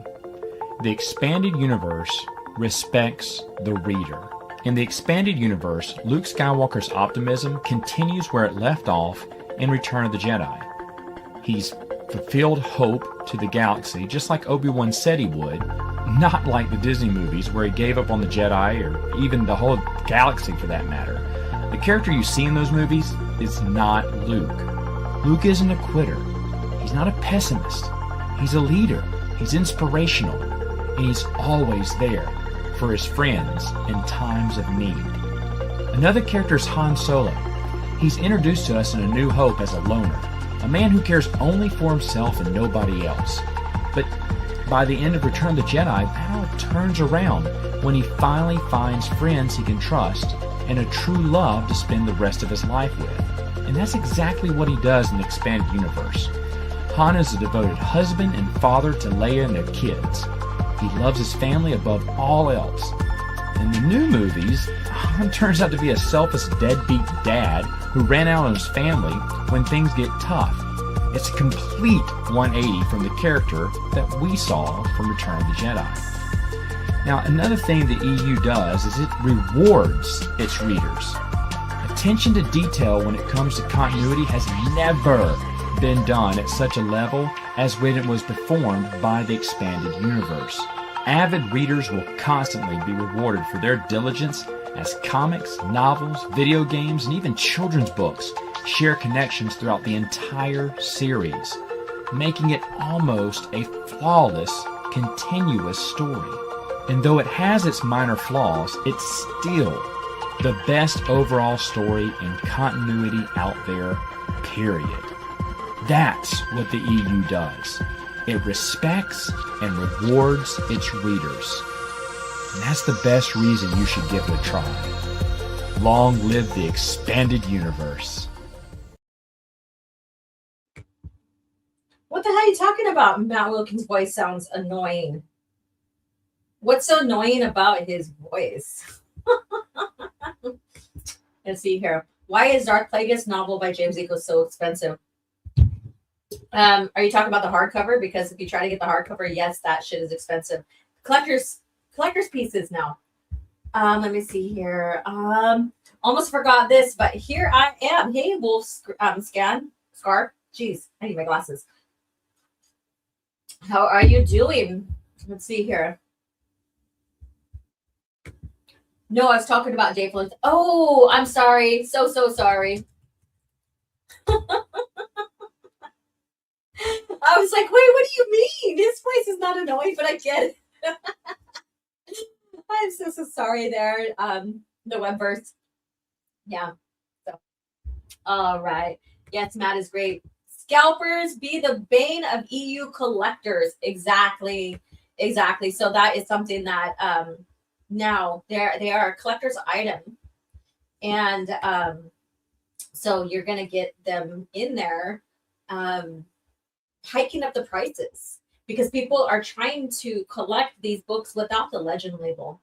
The expanded universe respects the reader. In the expanded universe, Luke Skywalker's optimism continues where it left off in Return of the Jedi. He's fulfilled hope to the galaxy, just like Obi-Wan said he would, not like the Disney movies where he gave up on the Jedi or even the whole galaxy for that matter. The character you see in those movies is not Luke. Luke isn't a quitter. He's not a pessimist. He's a leader. He's inspirational. And he's always there for his friends in times of need. Another character is Han Solo. He's introduced to us in A New Hope as a loner, a man who cares only for himself and nobody else. But by the end of Return of the Jedi, that all turns around when he finally finds friends he can trust and a true love to spend the rest of his life with. And that's exactly what he does in the expanded universe. Han is a devoted husband and father to Leia and their kids. He loves his family above all else. In the new movies, Han turns out to be a selfish deadbeat dad who ran out on his family when things get tough. It's a complete 180 from the character that we saw from Return of the Jedi. Now, another thing the EU does is it rewards its readers. Attention to detail when it comes to continuity has never been done at such a level as when it was performed by the expanded universe. Avid readers will constantly be rewarded for their diligence as comics, novels, video games, and even children's books share connections throughout the entire series, making it almost a flawless, continuous story. And though it has its minor flaws, it's still the best overall story and continuity out there, period. That's what the EU does. It respects and rewards its readers. And that's the best reason you should give it a try. Long live the expanded universe. What the hell are you talking about? Matt Wilkins' voice sounds annoying. What's so annoying about his voice? Let's see here. Why is Dark Plagueis novel by James Eco so expensive? Are you talking about the hardcover? Because if you try to get the hardcover, yes, that shit is expensive. Collector's pieces now. Let me see here. Almost forgot this, but here I am. Hey, Wolf Scar. Jeez, I need my glasses. How are you doing? Let's see here. No, I was talking about Dave Flint. Oh, I'm sorry. So sorry. I was like, wait, what do you mean? His voice is not annoying, but I get it. I'm so sorry there. The Webverse. Yeah. So, all right. Yes, Matt is great. Scalpers be the bane of EU collectors. Exactly. So that is something that now they are a collector's item, and so you're gonna get them in there, hiking up the prices because people are trying to collect these books without the legend label,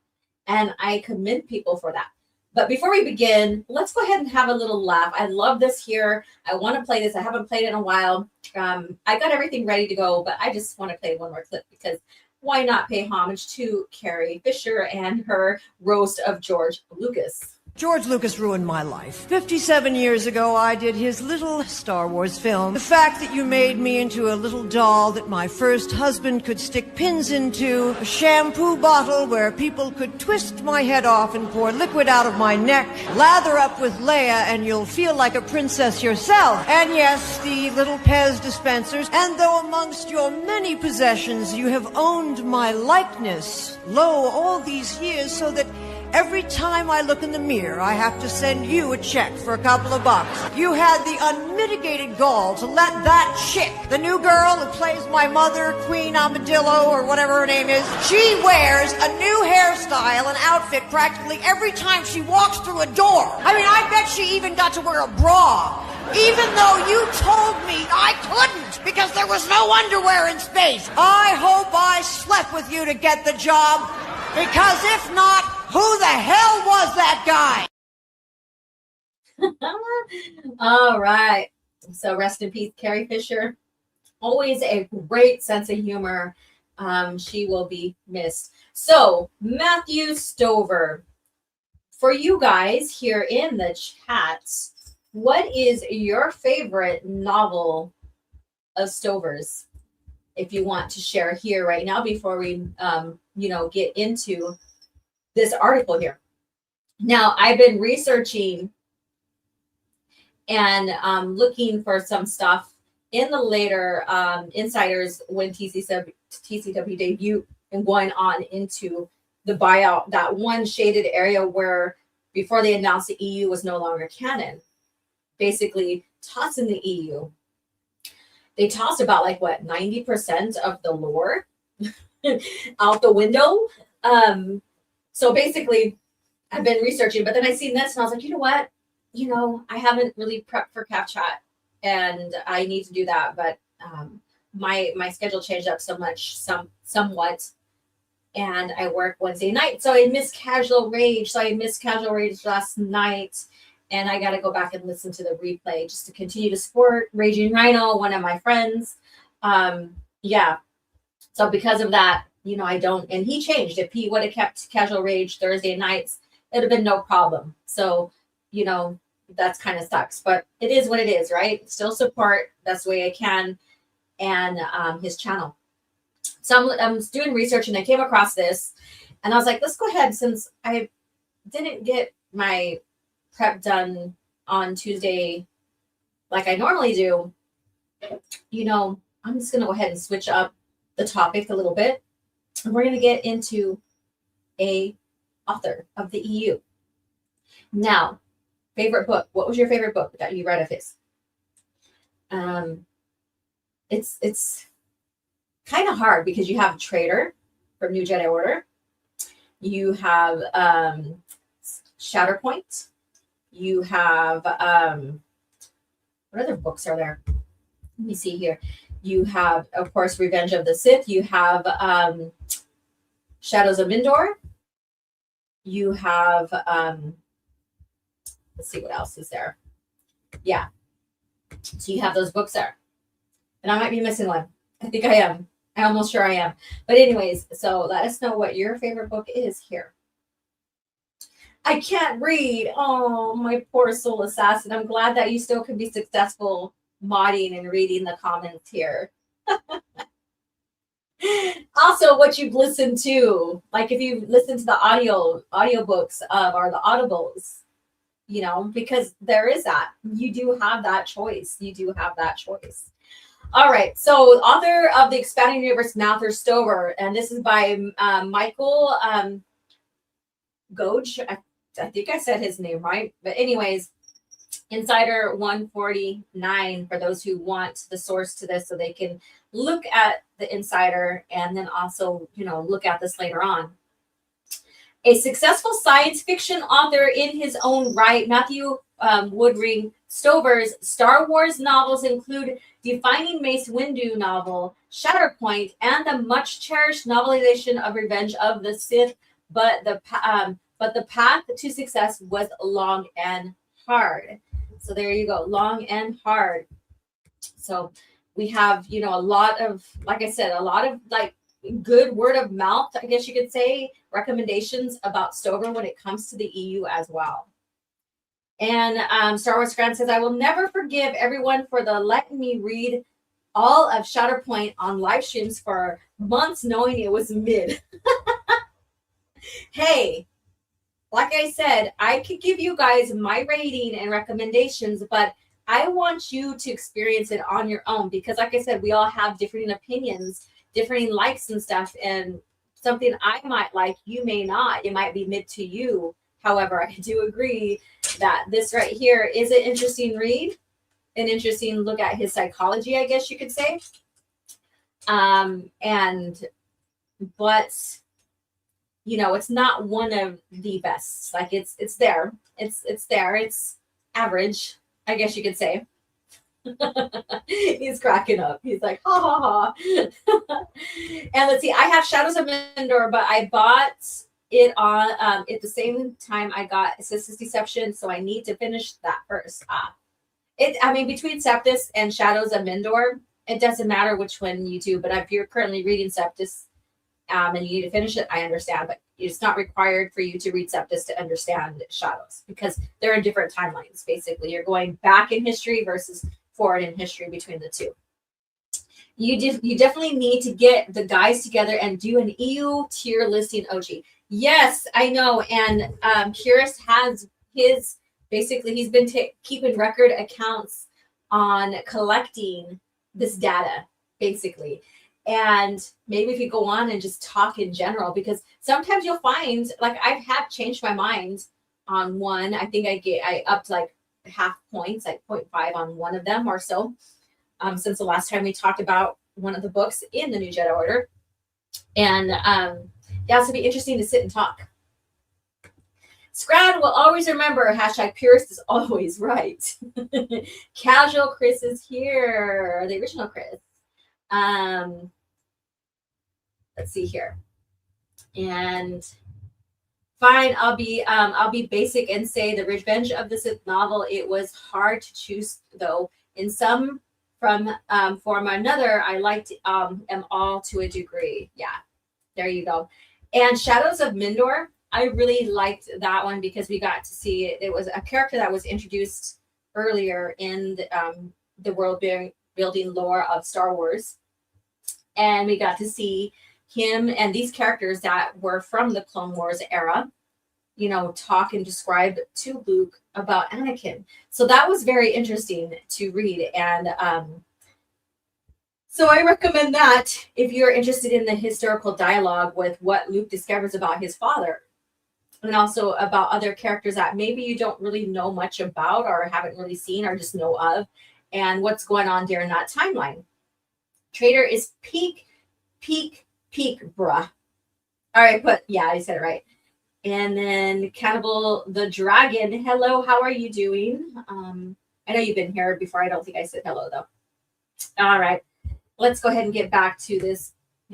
and I commend people for that. But before we begin, let's go ahead and have a little laugh. I love this here. I want to play this. I haven't played it in a while. I got everything ready to go, but I just want to play one more clip because why not pay homage to Carrie Fisher and her roast of George Lucas? George Lucas ruined my life. 57 years ago, I did his little Star Wars film. The fact that you made me into a little doll that my first husband could stick pins into, a shampoo bottle where people could twist my head off and pour liquid out of my neck, lather up with Leia and you'll feel like a princess yourself. And yes, the little Pez dispensers. And though amongst your many possessions you have owned my likeness, lo, all these years, so that every time I look in the mirror, I have to send you a check for a couple of bucks. You had the unmitigated gall to let that chick, the new girl who plays my mother, Queen Amadillo, or whatever her name is, she wears a new hairstyle and outfit practically every time she walks through a door. I mean, I bet she even got to wear a bra. Even though you told me I couldn't because there was no underwear in space. I hope I slept with you to get the job, because if not, who the hell was that guy? All right. So rest in peace, Carrie Fisher. Always a great sense of humor. She will be missed. So Matthew Stover, for you guys here in the chat, what is your favorite novel of Stover's? If you want to share here right now before we, get into this article here. Now, I've been researching and looking for some stuff in the later insiders when TCW debuted and going on into the buyout, that one shaded area where before they announced the EU was no longer canon, basically tossing the EU. They tossed about 90% of the lore out the window. So basically, I've been researching, but then I seen this and I was like, you know what? I haven't really prepped for Caf Chat, and I need to do that. But my schedule changed up somewhat, and I work Wednesday night, so I missed Casual Rage. So I missed Casual Rage last night, and I got to go back and listen to the replay just to continue to support Raging Rhino, one of my friends. Yeah. So because of that, I don't, and he changed. If he would have kept Casual Rage Thursday nights, it would have been no problem. So, that's kind of sucks, but it is what it is, right? Still support best way I can, and his channel. So I'm doing research and I came across this and I was like, let's go ahead, since I didn't get my prep done on Tuesday like I normally do, I'm just going to go ahead and switch up the topic a little bit. And we're going to get into a author of the EU. Now, favorite book. What was your favorite book that you read of his? It's kind of hard because you have Traitor from New Jedi Order. You have Shatterpoint. You have what other books are there? Let me see here. You have, of course, Revenge of the Sith. You have Shadows of Mindor. You have, let's see what else is there. Yeah. So you have those books there. And I might be missing one. I think I am. I'm almost sure I am. But anyways, so let us know what your favorite book is here. I can't read. Oh, my poor soul assassin. I'm glad that you still can be successful modding and reading the comments here. Also, what you've listened to, like if you listen to the audiobooks or the audibles, you know, because there is that. You do have that choice. You do have that choice. All right. So, author of the Expanding Universe, Mather Stover, and this is by Michael Goge. I think I said his name right. But anyways, Insider 149 for those who want the source to this so they can look at the Insider and then also, you know, look at this later on. A successful science fiction author in his own right, Matthew Woodring Stover's Star Wars novels include Defining Mace Windu novel, Shatterpoint, and the much cherished novelization of Revenge of the Sith. But the path to success was long and hard. So there you go, long and hard. So we have, you know, a lot of, like I said, a lot of like good word of mouth, I guess you could say, recommendations about Stover when it comes to the EU as well. And Star Wars Grant says, I will never forgive everyone for the letting me read all of Shatterpoint on live streams for months knowing it was mid. Hey, like I said, I could give you guys my rating and recommendations, but I want you to experience it on your own because, like I said, we all have different opinions, different likes and stuff, and something I might like, you may not. It might be mid to you. However, I do agree that this right here is an interesting read, an interesting look at his psychology, I guess you could say. But you know, it's not one of the best. Like it's there. It's there. It's average, I guess you could say. He's cracking up. He's like, ha ha ha. And let's see, I have Shadows of Mindor, but I bought it on at the same time I got Sister's Deception, so I need to finish that first. I mean, between Septus and Shadows of Mindor, it doesn't matter which one you do, but if you're currently reading Septus, and you need to finish it, I understand, but it's not required for you to read Septus to understand Shadows because they're in different timelines. Basically, you're going back in history versus forward in history between the two. You definitely need to get the guys together and do an EU tier listing, OG. Yes, I know, and Curious has his, basically he's been keeping record accounts on collecting this data, basically. And maybe if you go on and just talk in general, because sometimes you'll find, like I have changed my mind on one. I think I upped like half points, like 0.5 on one of them or so, since the last time we talked about one of the books in the New Jedi Order. And yeah, so it'll be interesting to sit and talk. Scrad will always remember, #purist is always right. Casual Chris is here, the original Chris. Let's see here. And fine, I'll be basic and say the Revenge of the Sith novel, it was hard to choose though. In some form or another, I liked them all to a degree. Yeah, there you go. And Shadows of Mindor, I really liked that one because we got to see it. It was a character that was introduced earlier in the world building lore of Star Wars. And we got to see him and these characters that were from the Clone Wars era, you know, talk and describe to Luke about Anakin. So that was very interesting to read. And so I recommend that if you're interested in the historical dialogue with what Luke discovers about his father and also about other characters that maybe you don't really know much about or haven't really seen or just know of and what's going on during that timeline. Trader is peak, bruh. All right, yeah, I said it right. And then Cannibal the Dragon. Hello, how are you doing? I know you've been here before. I don't think I said hello, though. All right, let's go ahead and get back to this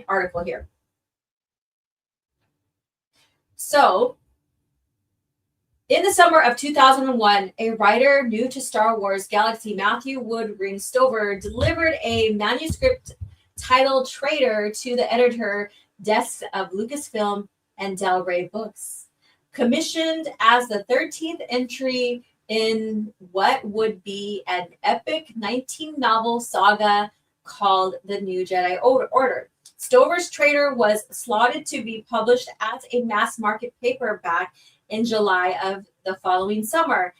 article here. So, in the summer of 2001, a writer new to Star Wars Galaxy, Matthew Woodring Stover, delivered a manuscript titled Traitor to the editor desk of Lucasfilm and Del Rey Books, commissioned as the 13th entry in what would be an epic 19-novel saga called The New Jedi Order. Stover's Traitor was slotted to be published as a mass-market paperback in July of the following summer,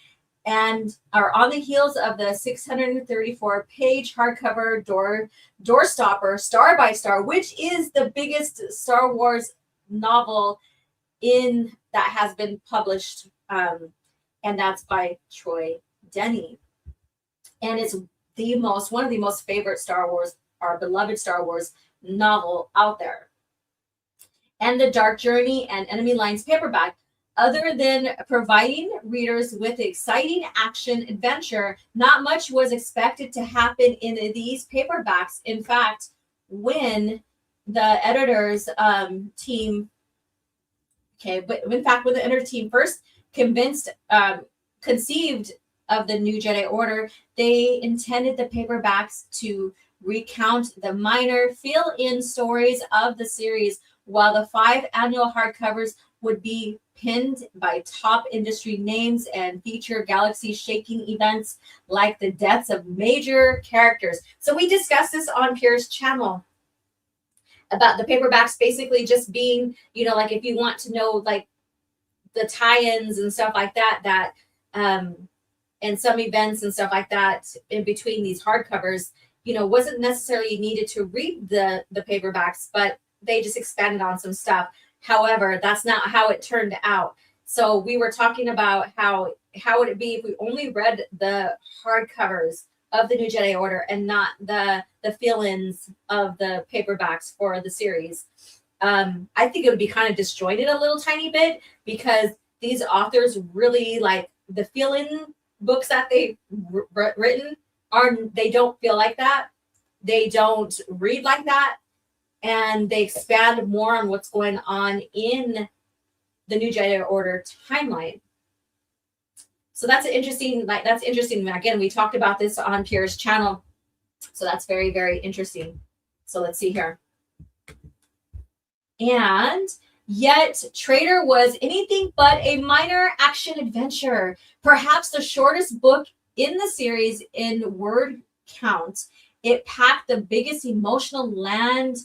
and are on the heels of the 634-page hardcover doorstopper Star by Star, which is the biggest Star Wars novel that has been published, and that's by Troy Denny, and it's one of the most favorite Star Wars, our beloved Star Wars novel out there. And The Dark Journey and Enemy Lines paperback. Other than providing readers with exciting action adventure, not much was expected to happen in these paperbacks. In fact, when the editors team, when the editor team first conceived of the New Jedi Order, they intended the paperbacks to recount the minor fill-in stories of the series, while the 5 annual hardcovers would be pinned by top industry names and feature galaxy-shaking events like the deaths of major characters. So we discussed this on Pierre's channel about the paperbacks basically just being, like if you want to know like the tie-ins and stuff like that, and some events and stuff like that in between these hardcovers, wasn't necessarily needed to read the paperbacks, but they just expanded on some stuff. However, that's not how it turned out. So we were talking about how would it be if we only read the hardcovers of the New Jedi Order and not the fill-ins of the paperbacks for the series. I think it would be kind of disjointed a little tiny bit, because these authors really like the fill-in books that they've written they don't feel like that. They don't read like that. And they expand more on what's going on in the New Jedi Order timeline. So that's interesting. Again, we talked about this on Pierre's channel. So that's very, very interesting. So let's see here. And yet, Traitor was anything but a minor action adventure. Perhaps the shortest book in the series in word count. It packed the biggest emotional land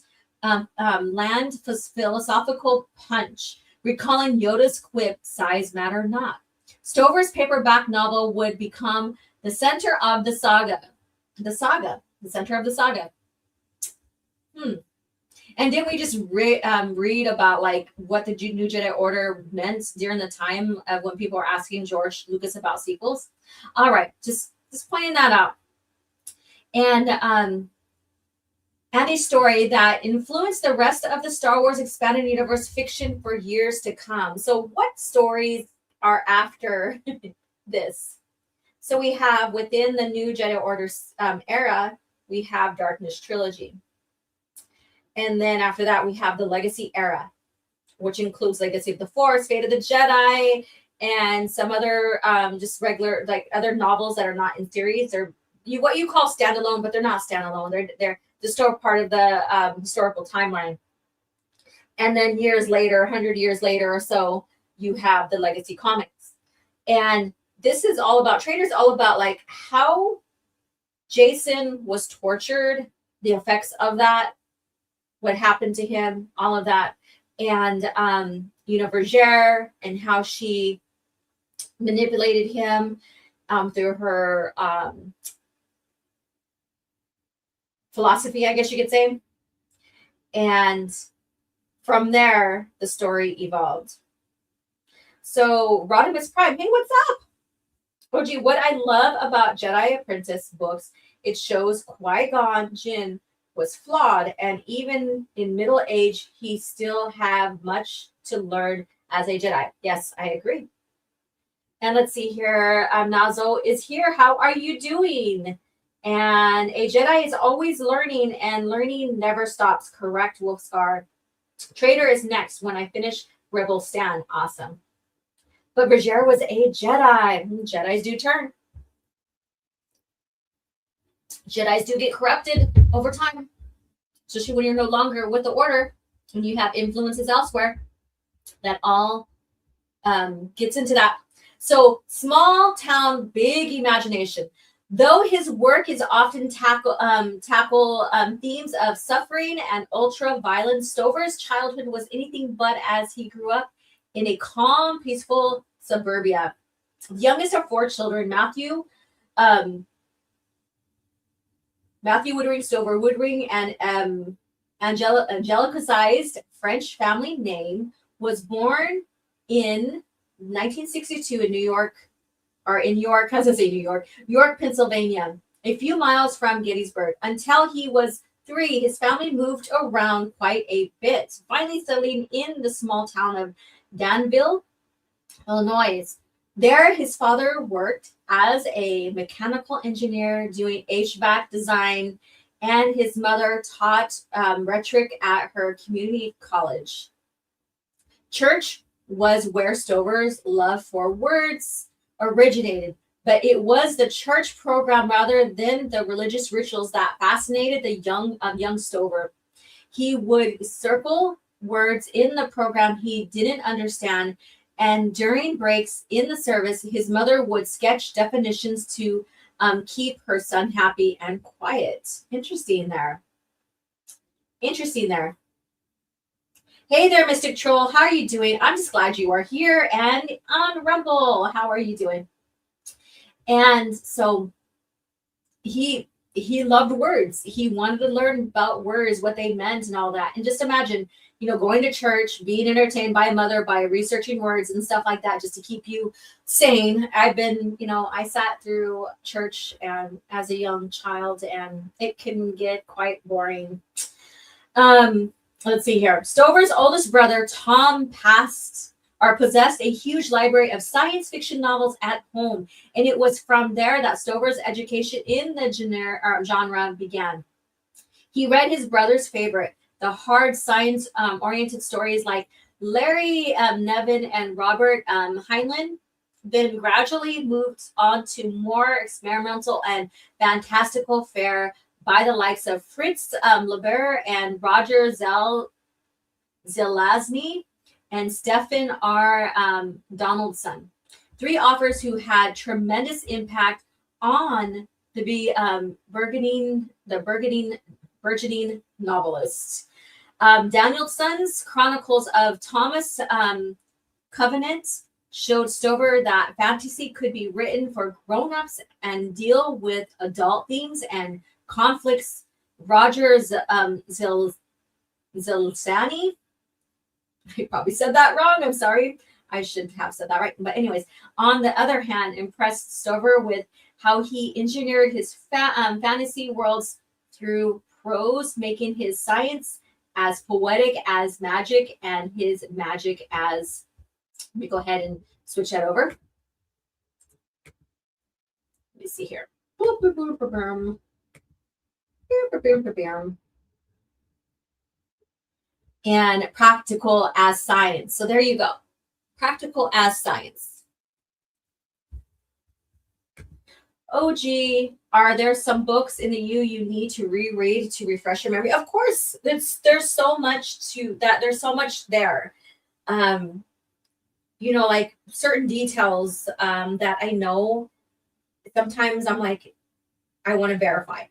philosophical punch, recalling Yoda's quip, "Size matter not." Stover's paperback novel would become the center of the saga. The center of the saga. And didn't we just read about like what the New Jedi Order meant during the time of when people were asking George Lucas about sequels? All right, just pointing that out. And a story that influenced the rest of the Star Wars expanded universe fiction for years to come. So what stories are after this? So we have within the New Jedi Order era, we have Darkness Trilogy. And then after that, we have the Legacy era, which includes Legacy of the Force, Fate of the Jedi, and some other just regular, like other novels that are not in series. They're what you call standalone, but they're not standalone. They're still part of the historical timeline. And then years later, 100 years later or so, you have the Legacy comics. And this is all about Traitors, all about like how Jason was tortured, the effects of that, what happened to him, all of that. And, Vergere and how she manipulated him through her philosophy, I guess you could say. And from there, the story evolved. So Rodimus Prime, hey, what's up? OG, what I love about Jedi Apprentice books, it shows Qui-Gon Jinn was flawed, and even in middle age, he still have much to learn as a Jedi. Yes, I agree. And let's see here. Nazo is here. How are you doing? And a Jedi is always learning, and learning never stops. Correct, Wolfscar. Traitor is next when I finish rebel stand. Awesome. But Bergère was a Jedi. Jedis do turn. Jedis do get corrupted over time, especially when you're no longer with the Order and you have influences elsewhere. That all gets into that. So small town, big imagination. Though his work is often tackle themes of suffering and ultra-violent, Stover's childhood was anything but, as he grew up in a calm, peaceful suburbia. The youngest of 4 children, Matthew Woodring Stover, Woodring, and Angelica-sized French family name, was born in 1962 in York, Pennsylvania, a few miles from Gettysburg. Until he was 3, his family moved around quite a bit, finally settling in the small town of Danville, Illinois. There, his father worked as a mechanical engineer doing HVAC design, and his mother taught rhetoric at her community college. Church was where Stover's love for words originated, but it was the church program rather than the religious rituals that fascinated the young Stover. He would circle words in the program he didn't understand, and during breaks in the service, his mother would sketch definitions to keep her son happy and quiet. Interesting there. Hey there, Mystic Troll. How are you doing? I'm just glad you are here and on Rumble. How are you doing? And so he loved words. He wanted to learn about words, what they meant and all that. And just imagine, going to church, being entertained by a mother, by researching words and stuff like that, just to keep you sane. I've been, I sat through church and as a young child, and it can get quite boring. Let's see here. Stover's oldest brother, Tom, possessed a huge library of science fiction novels at home, and it was from there that Stover's education in the genre began. He read his brother's favorite, the hard science-oriented stories like Larry Nevin and Robert Heinlein, then gradually moved on to more experimental and fantastical fare by the likes of Fritz Leiber and Roger Zelazny and Stephen R. Donaldson, 3 authors who had tremendous impact on the burgeoning novelists. Danielson's Chronicles of Thomas Covenant showed Stover that fantasy could be written for grown-ups and deal with adult themes and conflicts. Roger Zelazny, I probably said that wrong. I'm sorry. I should have said that right. But anyways, on the other hand, impressed Stover with how he engineered his fantasy worlds through prose, making his science as poetic as magic and his magic as... Let me go ahead and switch that over. Let me see here. And practical as science. So there you go. Practical as science. Oh, gee, are there some books in the you need to reread to refresh your memory? Of course, there's so much to that. There's so much there. Like certain details that I know, sometimes I'm like, I want to verify.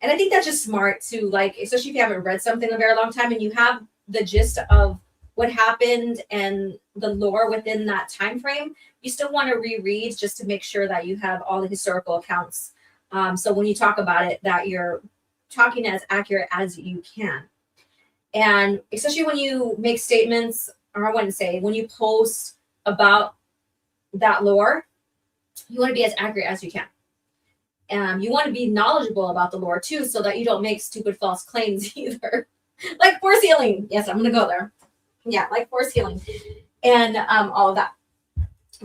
And I think that's just smart to, like, especially if you haven't read something in a very long time and you have the gist of what happened and the lore within that time frame, you still want to reread just to make sure that you have all the historical accounts. So when you talk about it, that you're talking as accurate as you can. And especially when you make statements, or I wouldn't say, when you post about that lore, you want to be as accurate as you can. You want to be knowledgeable about the lore too, so that you don't make stupid false claims either. Like force healing. Yes, I'm going to go there. Yeah, like force healing and all of that.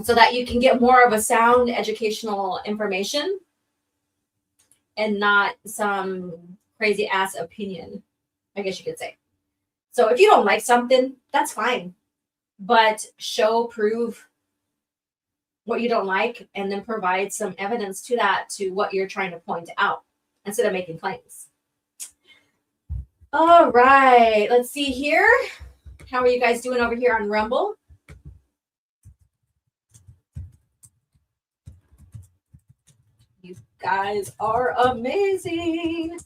So that you can get more of a sound educational information and not some crazy ass opinion, I guess you could say. So if you don't like something, that's fine. but prove what you don't like, and then provide some evidence to that, to what you're trying to point out, instead of making claims. All right, let's see here. How are you guys doing over here on Rumble? You guys are amazing.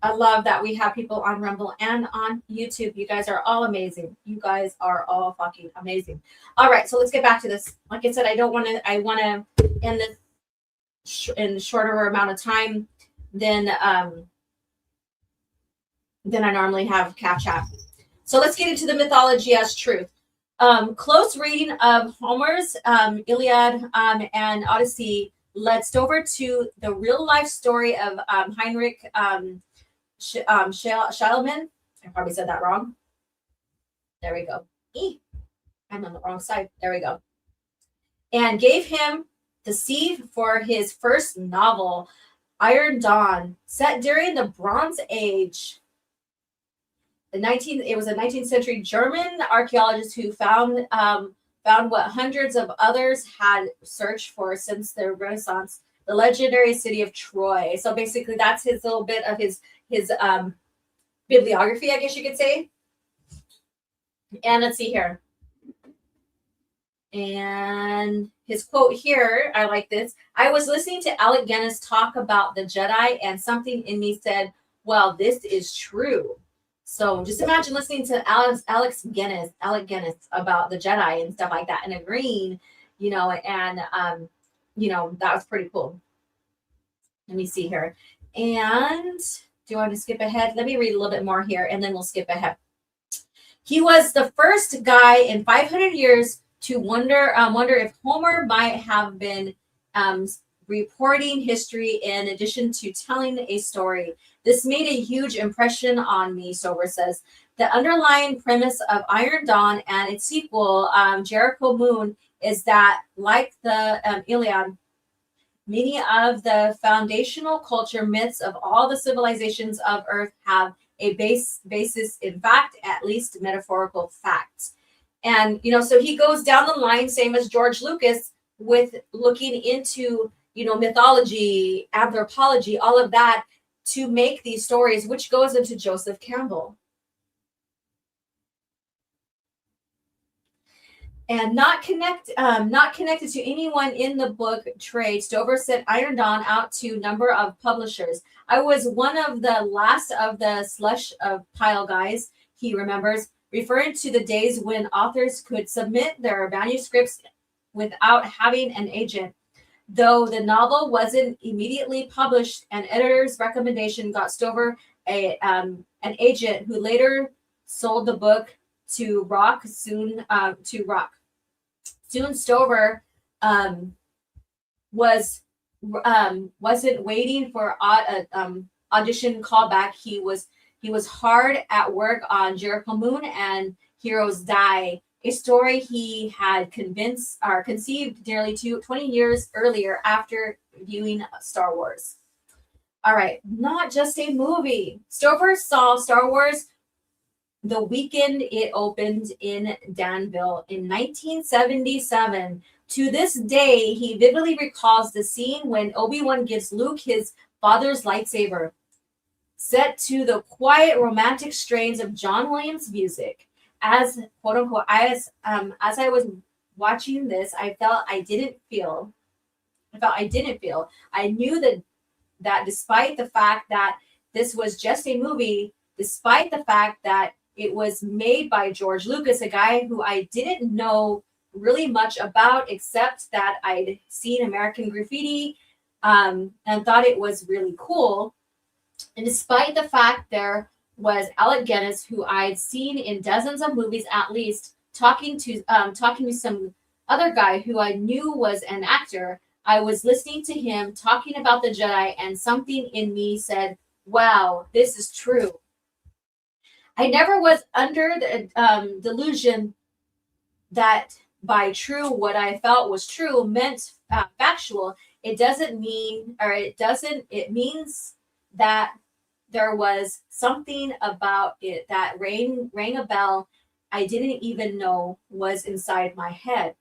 I love that we have people on Rumble and on YouTube. You guys are all amazing. You guys are all fucking amazing. All right, so let's get back to this. Like I said, I want to end this in a shorter amount of time than I normally have Caf Chat. So let's get into the mythology as truth. Close reading of Homer's Iliad and Odyssey led Stover to the real life story of Heinrich Schliemann. I probably said that wrong. There we go. I'm on the wrong side. There we go. And gave him the seed for his first novel, Iron Dawn, set during the Bronze Age. It was a 19th century German archaeologist who found what hundreds of others had searched for since the Renaissance, the legendary city of Troy. So basically, that's his little bit of his bibliography, I guess you could say. And let's see here. And his quote here, I like this. I was listening to Alec Guinness talk about the Jedi, and something in me said, well, this is true. So just imagine listening to Alec Guinness about the Jedi and stuff like that, and agreeing, and that was pretty cool. Let me see here. And do you want to skip ahead? Let me read a little bit more here, and then we'll skip ahead. He was the first guy in 500 years to wonder if Homer might have been reporting history in addition to telling a story. This made a huge impression on me, Stover says. The underlying premise of Iron Dawn and its sequel, Jericho Moon, is that, like the Iliad, many of the foundational culture myths of all the civilizations of Earth have a basis in fact, at least metaphorical facts. And, so he goes down the line, same as George Lucas, with looking into, mythology, anthropology, all of that, to make these stories, which goes into Joseph Campbell. And not connected to anyone in the book trade, Stover sent Iron Dawn out to a number of publishers. I was one of the last of the slush of pile guys, he remembers, referring to the days when authors could submit their manuscripts without having an agent. Though the novel wasn't immediately published, an editor's recommendation got Stover an agent who later sold the book to Rock. Soon Stover wasn't waiting for audition callback. He was hard at work on Jericho Moon and Heroes Die, a story he had conceived nearly 20 years earlier after viewing Star Wars. All right, not just a movie. Stover saw Star Wars the weekend it opened in Danville in 1977. To this day, he vividly recalls the scene when Obi-Wan gives Luke his father's lightsaber, set to the quiet romantic strains of John Williams music. As quote unquote, as I was watching this, I didn't feel. I knew that despite the fact that this was just a movie, despite the fact that it was made by George Lucas, a guy who I didn't know really much about, except that I'd seen American Graffiti and thought it was really cool. And despite the fact there was Alec Guinness, who I'd seen in dozens of movies at least, talking to some other guy who I knew was an actor, I was listening to him talking about the Jedi, and something in me said, wow, this is true. I never was under the delusion that by true, what I felt was true meant factual. It means that there was something about it that rang a bell I didn't even know was inside my head.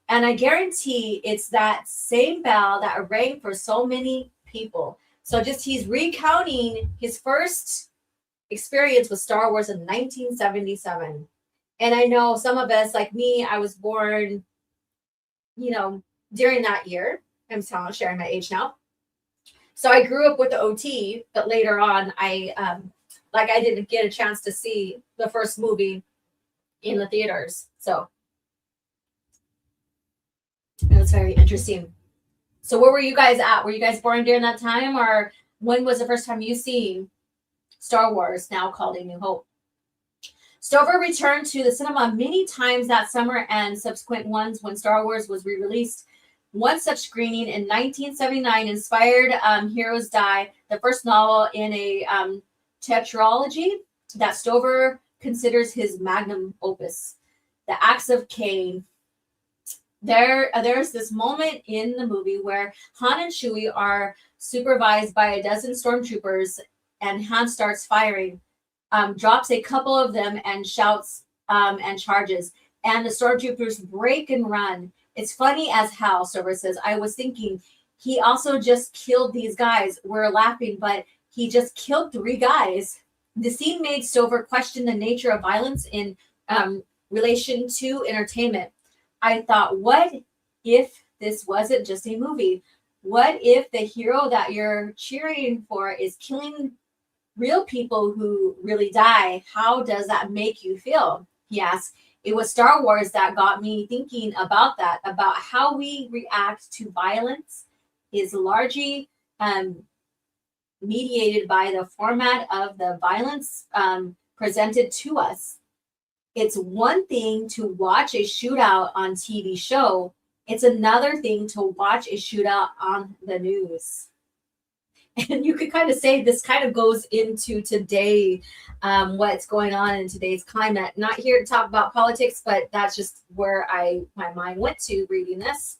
And I guarantee it's that same bell that rang for so many people. So just he's recounting his first experience with Star Wars in 1977. And I know some of us, like me, I was born, during that year. I'm sharing my age now. So I grew up with the OT, but later on, I didn't get a chance to see the first movie in the theaters. So it was very interesting. So where were you guys at? Were you guys born during that time, or when was the first time you seen Star Wars, now called A New Hope? Stover returned to the cinema many times that summer and subsequent ones when Star Wars was re-released. One such screening in 1979 inspired Heroes Die, the first novel in a tetralogy that Stover considers his magnum opus. The Acts of Cain. There's this moment in the movie where Han and Chewie are supervised by a dozen stormtroopers, and Han starts firing, drops a couple of them and shouts and charges, and the stormtroopers break and run. It's funny as hell, Stover says. I was thinking he also just killed these guys. We're laughing, but he just killed 3 guys. The scene made Stover question the nature of violence in relation to entertainment. I thought, what if this wasn't just a movie? What if the hero that you're cheering for is killing real people who really die? How does that make you feel? He asked. It was Star Wars that got me thinking about that, about how we react to violence is largely mediated by the format of the violence presented to us. It's one thing to watch a shootout on TV show. It's another thing to watch a shootout on the news. And you could kind of say this kind of goes into today, what's going on in today's climate. Not here to talk about politics, but that's just where my mind went to reading this.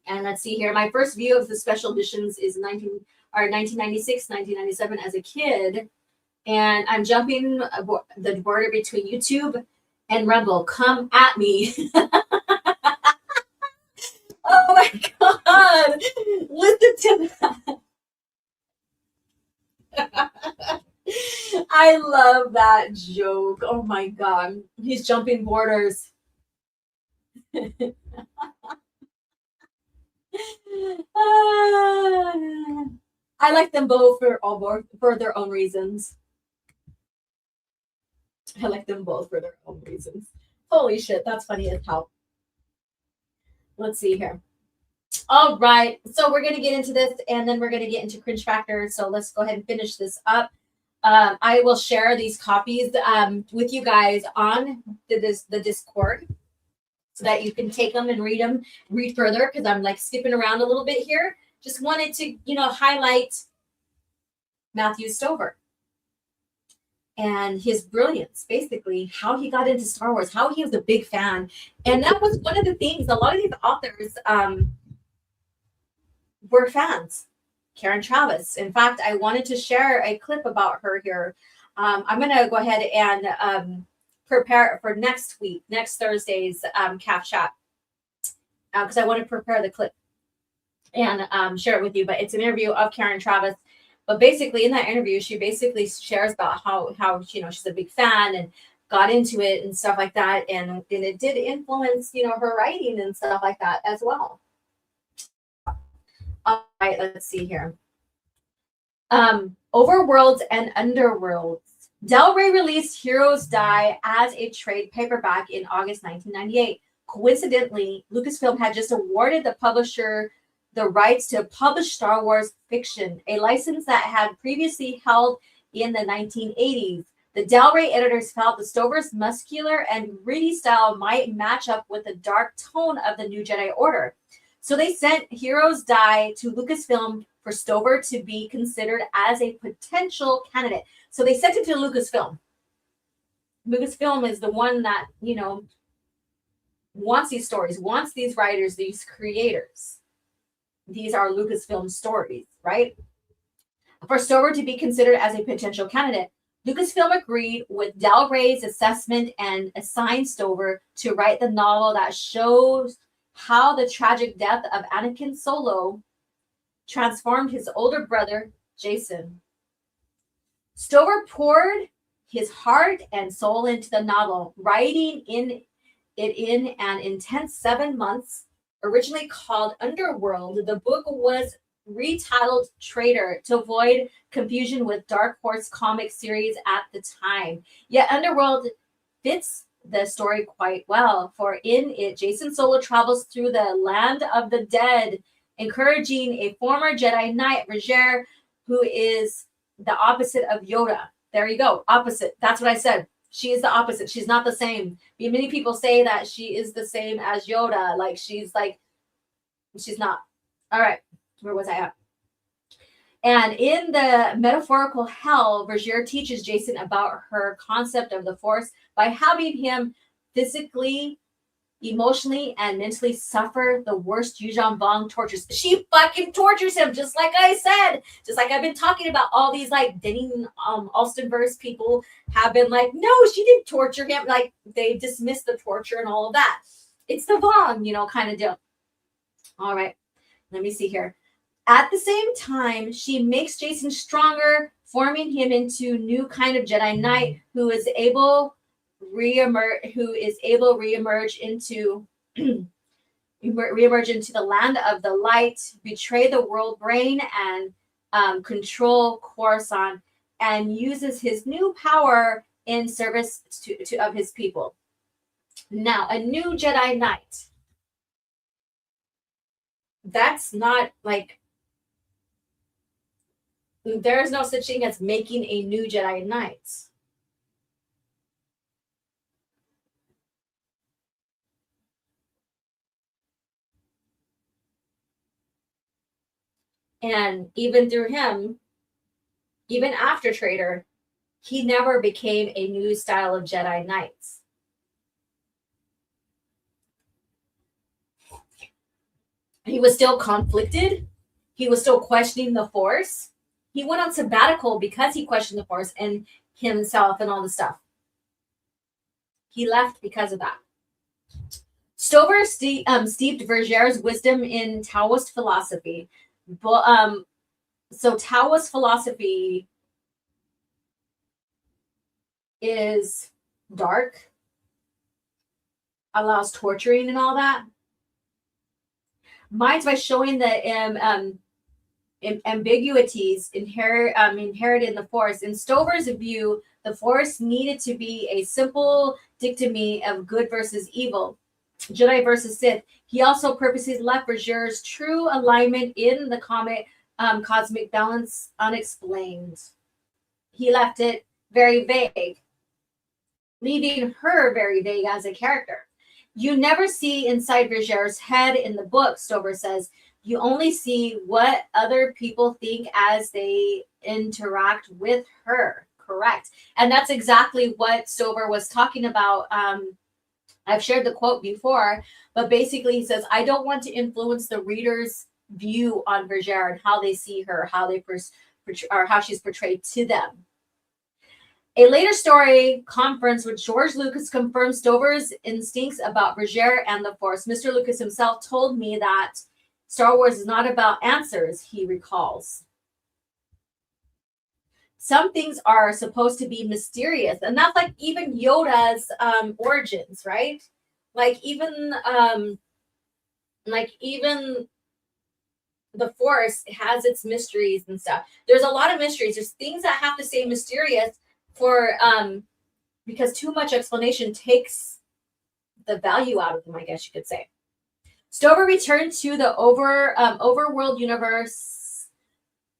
And let's see here. My first view of the special editions is 1996, 1997 as a kid. And I'm jumping the border between YouTube and Rumble. Come at me. Oh my God. Listen to that. I love that joke. Oh my God. He's jumping borders. I like them both for their own reasons. I like them both for their own reasons. Holy shit, that's funny as hell. Let's see here. All right, so we're going to get into this, and then we're going to get into Cringe Factor. So let's go ahead and finish this up. I will share these copies with you guys on the Discord so that you can take them and read further, because I'm like skipping around a little bit here. Just wanted to, highlight Matthew Stover and his brilliance, basically how he got into Star Wars, how he was a big fan. And that was one of the things, a lot of these authors were fans. Karen Travis. In fact, I wanted to share a clip about her here. I'm going to go ahead and prepare it for next Thursday's Caf Chat, because I want to prepare the clip and share it with you. But it's an interview of Karen Travis. But basically, in that interview, she basically shares about how she's a big fan and got into it and stuff like that, and it did influence her writing and stuff like that as well. All right, let's see here. Overworlds and Underworlds. Del Rey released Heroes Die as a trade paperback in August 1998. Coincidentally, Lucasfilm had just awarded the publisher the rights to publish Star Wars fiction, a license that had previously held in the 1980s. The Del Rey editors felt the Stover's muscular and gritty style might match up with the dark tone of the New Jedi Order. So they sent Heroes Die to Lucasfilm for Stover to be considered as a potential candidate. So they sent it to Lucasfilm. Lucasfilm is the one that, wants these stories, wants these writers, these creators. These are Lucasfilm stories, right? For Stover to be considered as a potential candidate. Lucasfilm agreed with Del Rey's assessment and assigned Stover to write the novel that shows how the tragic death of Anakin Solo transformed his older brother, Jason. Stover poured his heart and soul into the novel, writing it in an intense 7 months. Originally called Underworld, the book was retitled Traitor to avoid confusion with Dark Horse comic series at the time. Yet Underworld fits the story quite well, for in it, Jason Solo travels through the land of the dead, encouraging a former Jedi Knight, Roger, who is the opposite of Yoda. There you go, opposite. That's what I said. She is the opposite. She's not the same. Many people say that she is the same as Yoda. Like, she's not. All right. Where was I at? And in the metaphorical hell, Vergier teaches Jason about her concept of the Force by having him physically, emotionally, and mentally suffer the worst Yuuzhan Vong tortures. She fucking tortures him, just like I said. Just like I've been talking about, all these like Denny Alstonverse people have been like, no, she didn't torture him. Like, they dismiss the torture and all of that. It's the Vong, kind of deal. All right, let me see here. At the same time, she makes Jason stronger, forming him into new kind of Jedi Knight who is able reemerge into reemerge into the land of the light, betray the world brain, and control Coruscant, and uses his new power in service of his people. Now, a new Jedi Knight. That's not like, there is no such thing as making a new Jedi Knight. And even through him, even after Traitor, he never became a new style of Jedi Knights. He was still conflicted. He was still questioning the Force. He went on sabbatical because he questioned the Force and himself and all the stuff. He left because of that. Stover steeped Vergier's wisdom in Taoist philosophy. So Taoist philosophy is dark, allows torturing and all that. Minds by showing the ambiguities inherited in the Force. In Stover's view, the Force needed to be a simple dichotomy of good versus evil, Jedi versus Sith. He also purposely left Vergier's true alignment in the cosmic balance unexplained. He left it very vague, leaving her very vague as a character. You never see inside Vergier's head in the book, Stover says. You only see what other people think as they interact with her. Correct. And that's exactly what Stover was talking about. I've shared the quote before, but basically he says, I don't want to influence the reader's view on Vergier and how they see her, how they or how she's portrayed to them. A later story conference with George Lucas confirmed Stover's instincts about Vergier and the Force. Mr. Lucas himself told me that Star Wars is not about answers, he recalls. Some things are supposed to be mysterious, and that's like even Yoda's origins, right? Like even the Force has its mysteries and stuff. There's a lot of mysteries. There's things that have to stay mysterious for because too much explanation takes the value out of them, I guess you could say. Stover returned to the overworld universe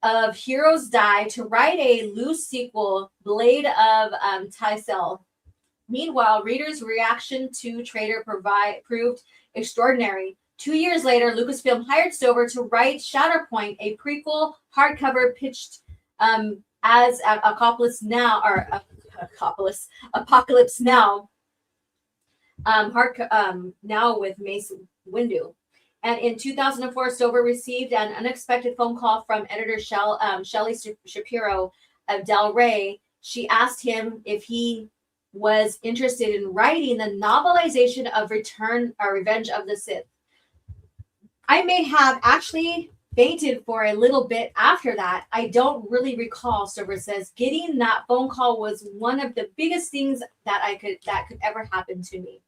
of Heroes Die to write a loose sequel, Blade of Tycel. Meanwhile, readers' reaction to Traitor proved extraordinary. 2 years later, Lucasfilm hired Stover to write Shatterpoint, a prequel hardcover pitched as Apocalypse Now, now with Mace Windu. And in 2004, Stover received an unexpected phone call from editor Shelley Shapiro of Del Rey she asked him if he was interested in writing the novelization of Revenge of the Sith. I may have actually fainted for a little bit after that. I don't really recall, Stover says. Getting that phone call was one of the biggest things that could ever happen to me.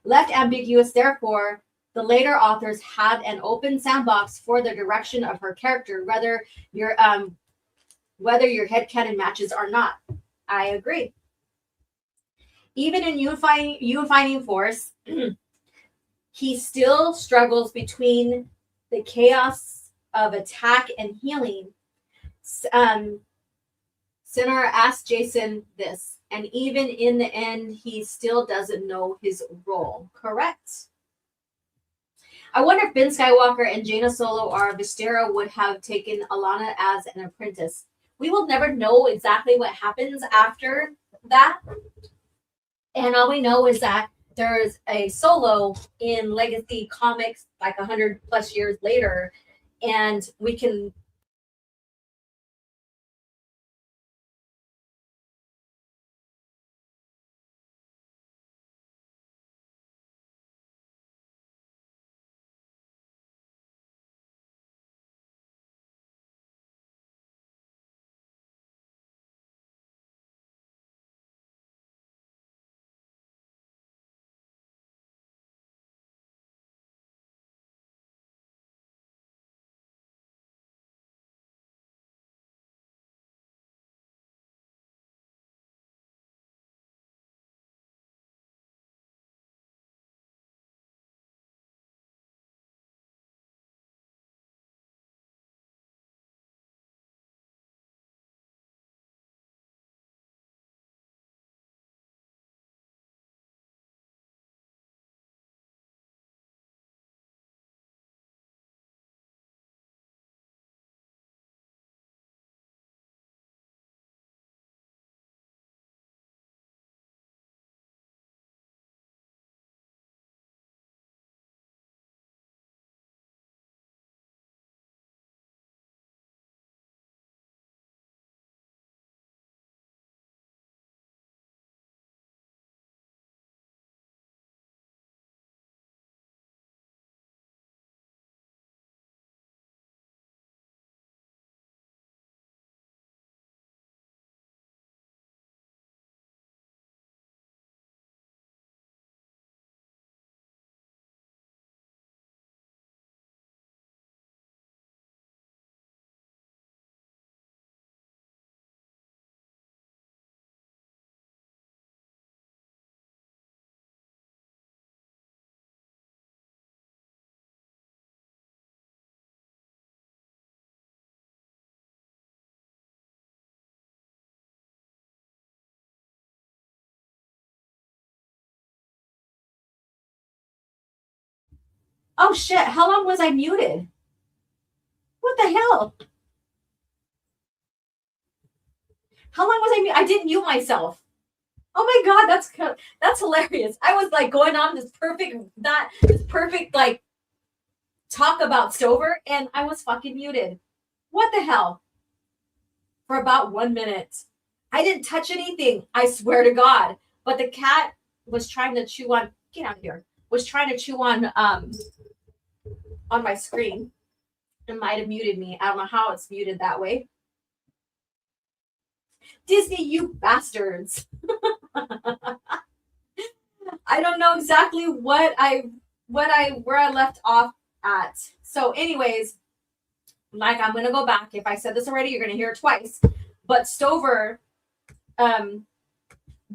Left ambiguous, therefore, the later authors had an open sandbox for the direction of her character, whether your headcanon matches or not. I agree. Even in Unifying Force, he still struggles between the chaos of attack and healing. Sinner asked Jason this, and even in the end, he still doesn't know his role. Correct. I wonder if Ben Skywalker and Jaina Solo or Vistera would have taken Alana as an apprentice. We will never know exactly what happens after that. And all we know is that there's a Solo in Legacy Comics like 100 plus years later, and we can Oh shit, how long was I muted? What the hell? How long was I muted? I didn't mute myself. Oh my god, that's hilarious. I was like going on this perfect like talk about Stover, and I was fucking muted. What the hell? For about 1 minute. I didn't touch anything, I swear to God. But the cat was trying to chew on, get out of here, was trying to chew on my screen. It might have muted me. I don't know how it's muted that way. Disney, you bastards. I don't know exactly where I left off at. So anyways, like I'm gonna go back. If I said this already, you're gonna hear it twice. But Stover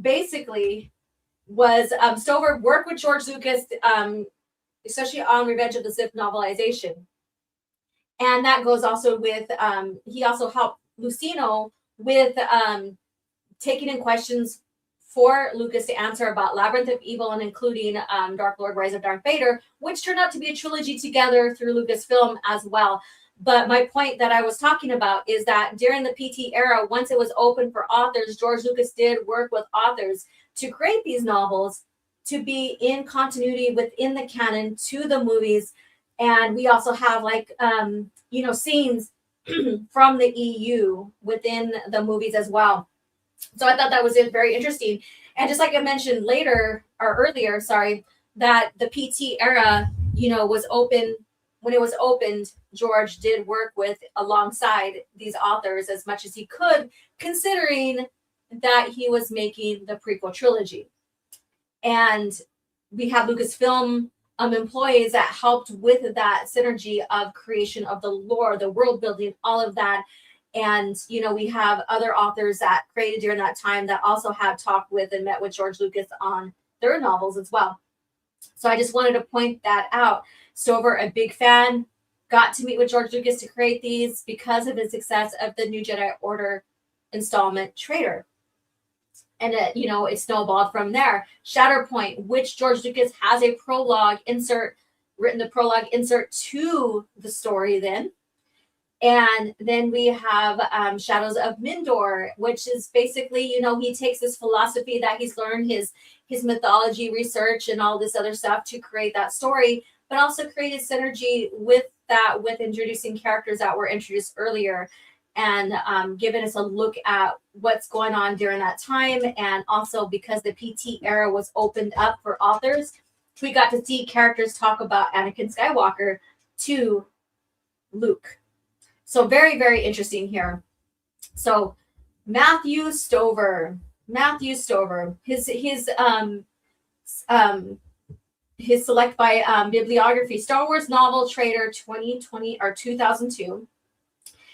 basically was Stover worked with George Lucas, especially on Revenge of the Sith novelization. And that goes also with he also helped Lucino with taking in questions for Lucas to answer about Labyrinth of Evil and including Dark Lord Rise of Darth Vader, which turned out to be a trilogy together through Lucasfilm as well. But my point that I was talking about is that during the PT era, once it was open for authors, George Lucas did work with authors to create these novels to be in continuity within the canon to the movies. And we also have like, scenes from the EU within the movies as well. So I thought that was very interesting. And just like I mentioned earlier, that the PT era, was open. When it was opened, George did work alongside these authors as much as he could, considering that he was making the prequel trilogy. And we have Lucasfilm employees that helped with that synergy of creation of the lore, the world building, all of that. And, we have other authors that created during that time that also had talked with and met with George Lucas on their novels as well. So I just wanted to point that out. Stover, a big fan, got to meet with George Lucas to create these because of his success of the New Jedi Order installment Traitor. And it snowballed from there. Shatterpoint, which George Lucas has a written the prologue insert to the story then. And then we have Shadows of Mindor, which is basically, he takes this philosophy that he's learned, his mythology research and all this other stuff to create that story, but also created synergy with introducing characters that were introduced earlier and giving us a look at what's going on during that time. And also because the PT era was opened up for authors, we got to see characters talk about Anakin Skywalker to Luke. So very, very interesting here. So Matthew Stover, his select by bibliography: Star Wars novel Traitor 2020 or 2002,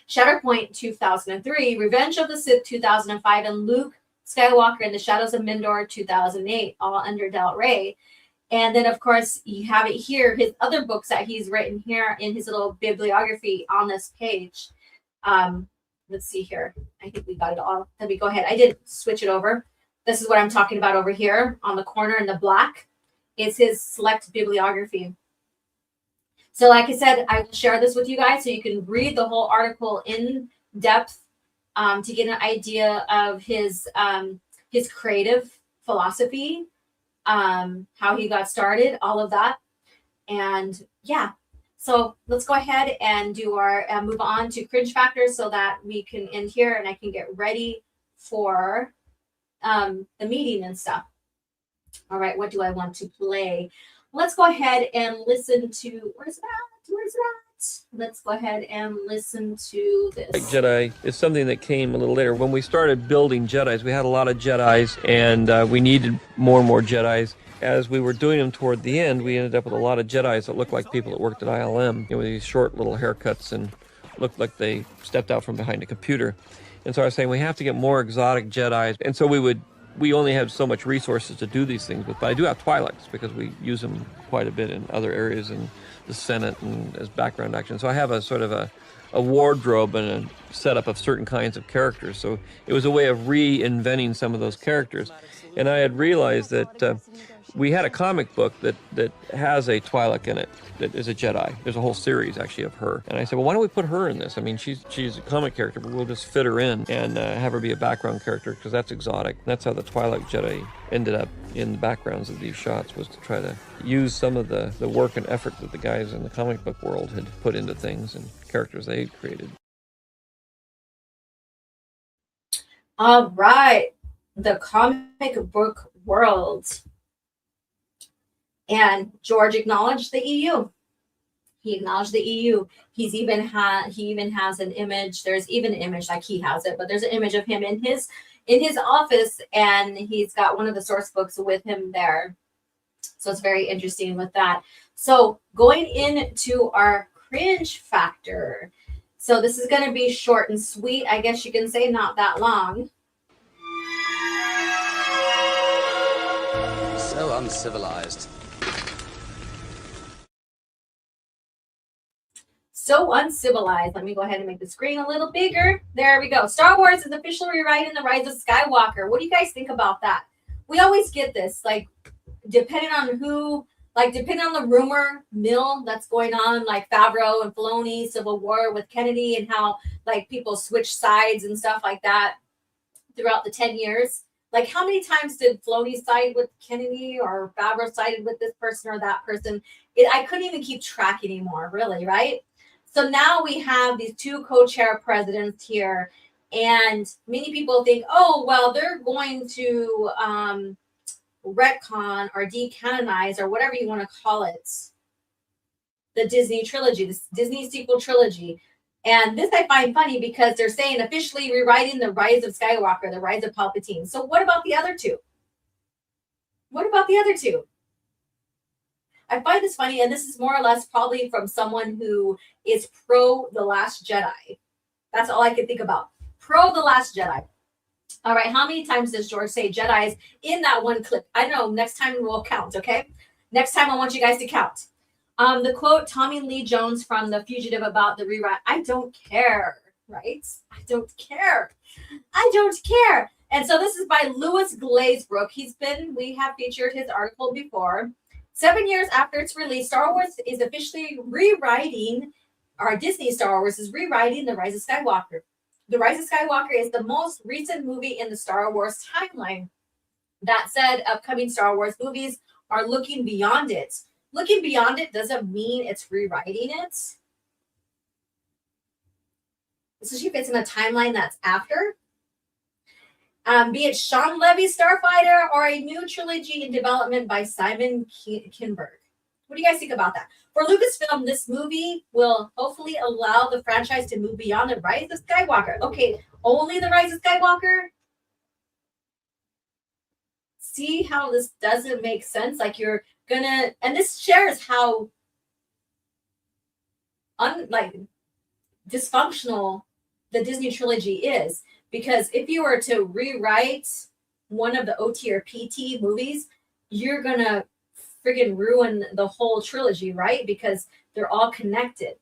Shatterpoint 2003, Revenge of the Sith 2005, and Luke Skywalker and the Shadows of Mindor 2008, all under Del Rey. And then, of course, you have it here, his other books that he's written here in his little bibliography on this page. Let's see here. I think we got it all. Let me go ahead. I did switch it over. This is what I'm talking about over here on the corner in the black. It's his select bibliography. So like I said, I will share this with you guys so you can read the whole article in depth to get an idea of his creative philosophy, how he got started, all of that. And yeah, so let's go ahead and do our move on to Cringe Factor so that we can end here and I can get ready for the meeting and stuff. All right, what do I want to play? Let's go ahead and listen to, where's that? Let's go ahead and listen to this. Jedi is something that came a little later. When we started building Jedis, we had a lot of Jedis, and we needed more and more Jedis. As we were doing them toward the end, we ended up with a lot of Jedis that looked like people that worked at ILM, with these short little haircuts and looked like they stepped out from behind a computer. And so I was saying we have to get more exotic Jedis, and so we only have so much resources to do these things with, but I do have Twi'leks because we use them quite a bit in other areas in the Senate and as background action. So I have a sort of a wardrobe and a setup of certain kinds of characters. So it was a way of reinventing some of those characters. And I had realized that we had a comic book that has a Twi'lek in it that is a Jedi. There's a whole series actually of her. And I said, well, why don't we put her in this? I mean, she's a comic character, but we'll just fit her in and have her be a background character because that's exotic. That's how the Twi'lek Jedi ended up in the backgrounds of these shots, was to try to use some of the work and effort that the guys in the comic book world had put into things and characters they had created. All right, the comic book world. And George acknowledged the EU. He acknowledged the EU. He even has an image. There's even an image, like he has it, but there's an image of him in his office, and he's got one of the source books with him there. So it's very interesting with that. So going into our Cringe Factor. So this is going to be short and sweet. I guess you can say not that long. So uncivilized. So uncivilized. Let me go ahead and make the screen a little bigger. There we go. Star Wars is officially rewriting the Rise of Skywalker. What do you guys think about that? We always get this, like, depending on the rumor mill that's going on, like Favreau and Filoni, Civil War with Kennedy, and how like people switch sides and stuff like that throughout the 10 years. Like, how many times did Filoni side with Kennedy or Favreau sided with this person or that person? I couldn't even keep track anymore, really, right? So now we have these two co-chair presidents here, and many people think, oh, well, they're going to retcon or decanonize or whatever you want to call it, the Disney trilogy, this Disney sequel trilogy. And this I find funny because they're saying officially rewriting the Rise of Skywalker, the Rise of Palpatine. So what about the other two? What about the other two? I find this funny, and this is more or less probably from someone who is pro The Last Jedi. That's all I can think about. Pro The Last Jedi. All right, how many times does George say Jedis in that one clip? I don't know. Next time we'll count, okay? Next time I want you guys to count. The quote, Tommy Lee Jones from The Fugitive about the rewrite, I don't care, right? I don't care. I don't care. And so this is by Louis Glazebrook. We have featured his article before. 7 years after its release, Star Wars is officially rewriting, or Disney Star Wars is rewriting The Rise of Skywalker. The Rise of Skywalker is the most recent movie in the Star Wars timeline. That said, upcoming Star Wars movies are looking beyond it. Looking beyond it doesn't mean it's rewriting it. Especially if it's in a timeline that's after. Be it Sean Levy's Starfighter or a new trilogy in development by Simon Kinberg. What do you guys think about that? For Lucasfilm, this movie will hopefully allow the franchise to move beyond the Rise of Skywalker. Okay, only the Rise of Skywalker? See how this doesn't make sense? Like you're gonna, and this shares how dysfunctional the Disney trilogy is. Because if you were to rewrite one of the OT or PT movies, you're going to friggin' ruin the whole trilogy, right? Because they're all connected.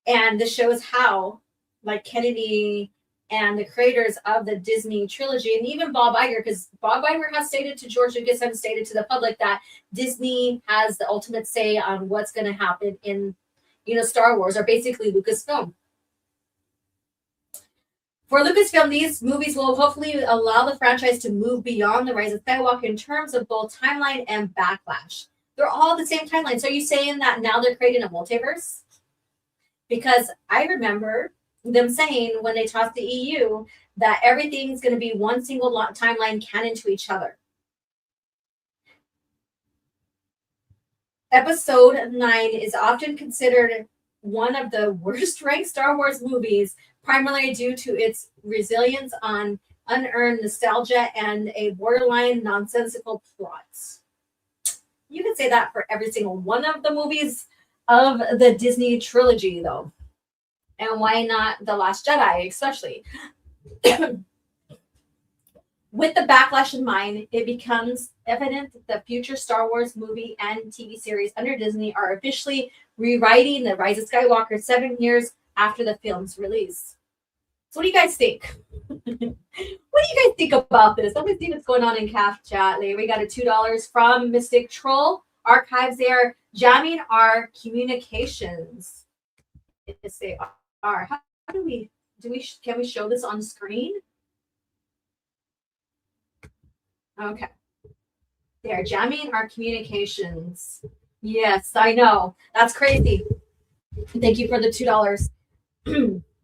And this shows how, like Kennedy and the creators of the Disney trilogy, and even Bob Iger, because Bob Iger has stated to George Lucas and stated to the public that Disney has the ultimate say on what's going to happen in, Star Wars, or basically Lucasfilm. For Lucasfilm, these movies will hopefully allow the franchise to move beyond the Rise of Skywalker in terms of both timeline and backlash. They're all the same timeline. So are you saying that now they're creating a multiverse? Because I remember them saying when they tossed the EU that everything's going to be one single timeline canon to each other. Episode 9 is often considered one of the worst ranked Star Wars movies, primarily due to its resilience on unearned nostalgia and a borderline nonsensical plot. You could say that for every single one of the movies of the Disney trilogy, though. And why not The Last Jedi, especially? With the backlash in mind, it becomes evident that the future Star Wars movie and TV series under Disney are officially rewriting The Rise of Skywalker 7 years after the film's release. So what do you guys think? What do you guys think about this? Let me see what's going on in Caf Chat. We got a $2 from Mystic Troll. Archives there, jamming our communications. Yes, they are. How can we show this on screen? Okay. They're jamming our communications. Yes, I know. That's crazy. Thank you for the $2.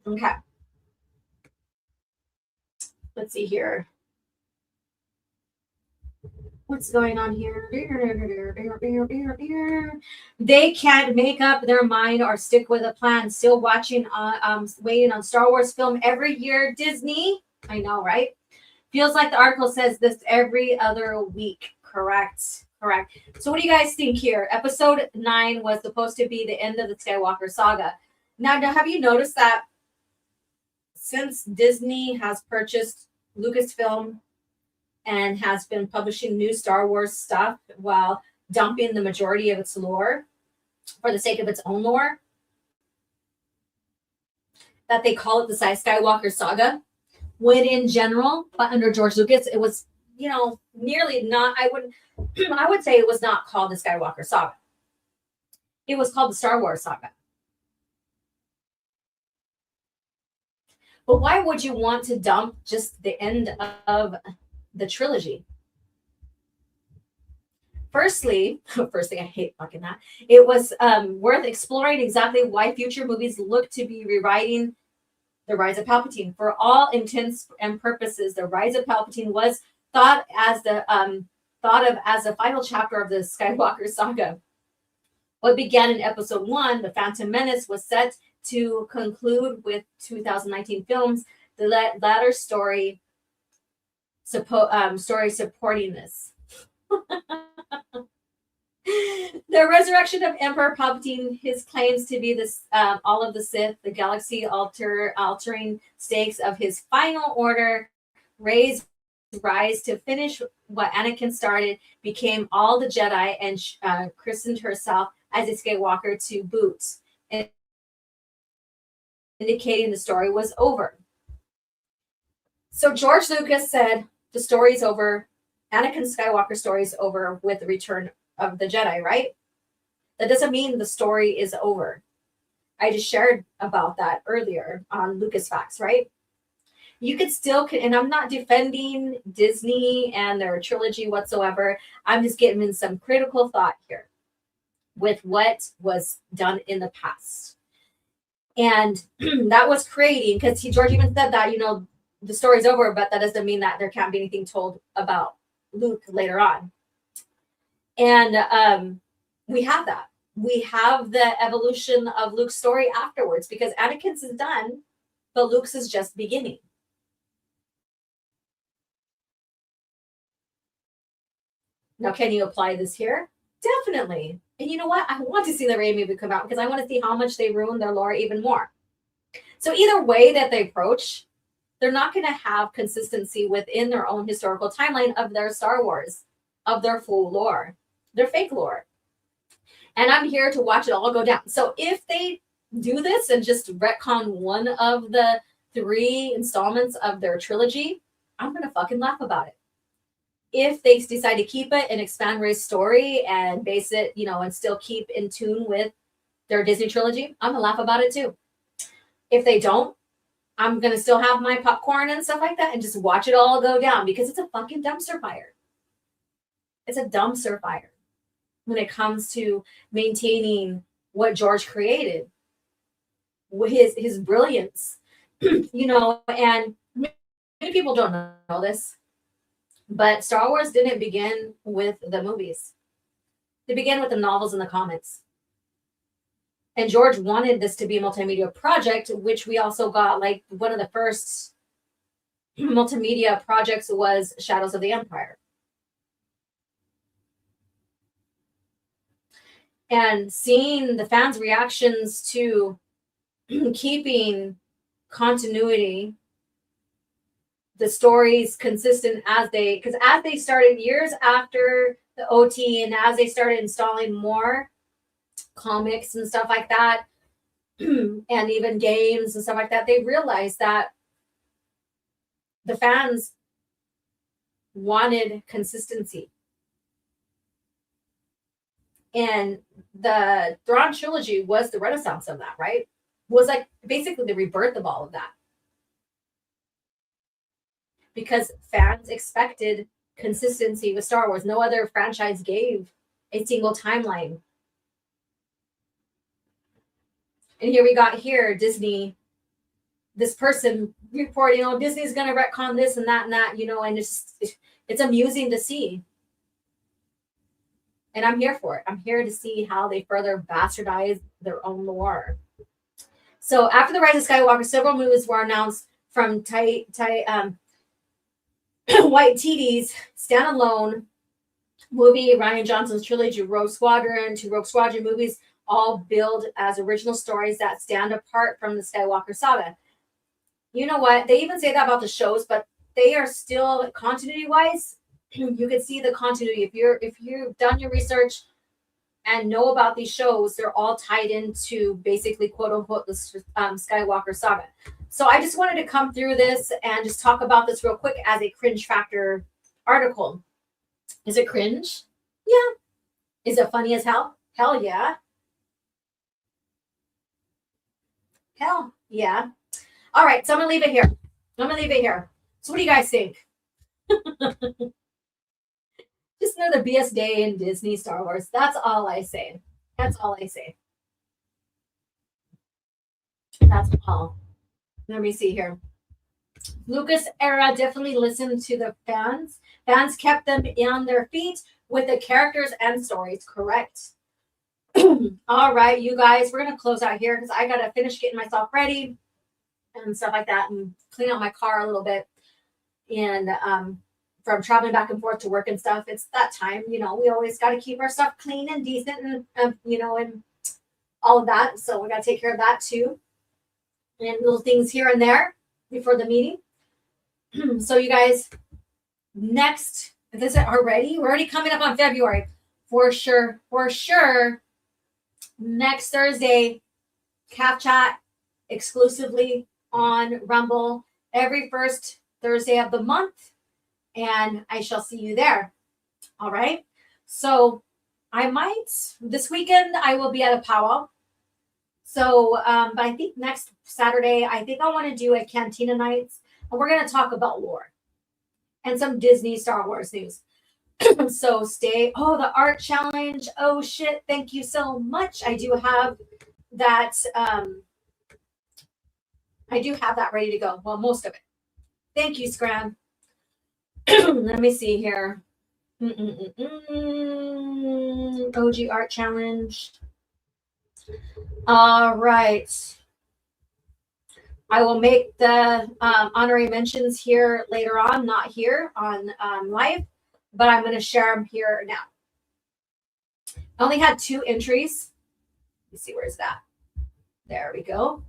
Okay. Let's see here. What's going on here? They can't make up their mind or stick with a plan. Still waiting on Star Wars film every year. Disney, I know, right? Feels like the article says this every other week. Correct. So what do you guys think here? Episode 9 was supposed to be the end of the Skywalker saga. Now have you noticed that since Disney has purchased Lucasfilm and has been publishing new Star Wars stuff while dumping the majority of its lore for the sake of its own lore, that they call it the Skywalker saga, when in general, but under George Lucas, it was, nearly not, I would say it was not called the Skywalker saga. It was called the Star Wars saga. But why would you want to dump just the end of the trilogy? Firstly, I hate fucking that. It was worth exploring exactly why future movies look to be rewriting the rise of Palpatine. For all intents and purposes, the rise of Palpatine was thought of as the final chapter of the Skywalker saga. What began in Episode 1, The Phantom Menace, was set to conclude with 2019 films. The latter story supporting this. The resurrection of Emperor Palpatine, his claims to be this all of the Sith, the galaxy altering stakes of his final order, Rey's rise to finish what Anakin started, became all the Jedi, and christened herself as a Skywalker to boot, indicating the story was over. So George Lucas said the story's over. Anakin Skywalker's story is over with the return of the Jedi, right? That doesn't mean the story is over. I just shared about that earlier on Lucas Facts, right? You could still, and I'm not defending Disney and their trilogy whatsoever. I'm just giving some critical thought here with what was done in the past. And that was creating, because George even said that, the story's over, but that doesn't mean that there can't be anything told about Luke later on. And we have that. We have the evolution of Luke's story afterwards, because Anakin's is done, but Luke's is just beginning. Now, can you apply this here? Definitely. And you know what? I want to see the Rey movie come out because I want to see how much they ruin their lore even more. So either way that they approach, they're not going to have consistency within their own historical timeline of their Star Wars, of their full lore, their fake lore. And I'm here to watch it all go down. So if they do this and just retcon one of the 3 installments of their trilogy, I'm going to fucking laugh about it. If they decide to keep it and expand Rey's story and base it, and still keep in tune with their Disney trilogy, I'm going to laugh about it too. If they don't, I'm going to still have my popcorn and stuff like that and just watch it all go down, because it's a fucking dumpster fire. It's a dumpster fire when it comes to maintaining what George created, his brilliance, and many people don't know this, but Star Wars didn't begin with the movies. They began with the novels and the comics. And George wanted this to be a multimedia project, which we also got. Like, one of the first multimedia projects was Shadows of the Empire. And seeing the fans' reactions to keeping continuity, the stories consistent as they started years after the OT, and as they started installing more comics and stuff like that, and even games and stuff like that, they realized that the fans wanted consistency. And the Thrawn trilogy was the renaissance of that, right? Was like basically the rebirth of all of that. Because fans expected consistency with Star Wars. No other franchise gave a single timeline. And here we got Disney, this person reporting, Disney's going to retcon this and that, and it's amusing to see. And I'm here for it. I'm here to see how they further bastardize their own lore. So after the Rise of Skywalker, several movies were announced, from Waititi's standalone movie, Rian Johnson's trilogy, Rogue Squadron, to Rogue Squadron movies, all billed as original stories that stand apart from the Skywalker saga. You know what? They even say that about the shows, but they are still, continuity-wise, you can see the continuity. If you've done your research and know about these shows, they're all tied into basically, quote unquote, the Skywalker saga. So I just wanted to come through this and just talk about this real quick as a Cringe Factor article. Is it cringe? Yeah. Is it funny as hell? Hell yeah. Hell yeah. All right, so I'm gonna leave it here. So what do you guys think? Just another BS day in Disney Star Wars. That's all I say. That's all I say. That's all. Let me see here. Lucas era definitely listened to the fans. Fans kept them on their feet with the characters and stories. Correct. All right, you guys, we're going to close out here because I got to finish getting myself ready and stuff like that and clean out my car a little bit. And from traveling back and forth to work and stuff, it's that time, you know, we always got to keep our stuff clean and decent and you know, and all of that. So we got to take care of that too. And little things here and there before the meeting. So you guys, next, this is already, we're already coming up on February for sure. Next Thursday, Caf Chat exclusively on Rumble every first Thursday of the month. And I shall see you there. All right. So I might, this weekend, I will be at a powwow. So, but I think next Saturday, I think I want to do a Cantina Nights. And we're going to talk about lore and some Disney Star Wars news. So stay. Oh, the art challenge. Oh, shit. Thank you so much. I do have that. I do have that ready to go. Well, most of it. Thank you, Scram. Let me see here. OG art challenge. All right. I will make the honorary mentions here later on, not here on live, but I'm going to share them here now. I only had 2 entries. Let me see, where's that? There we go.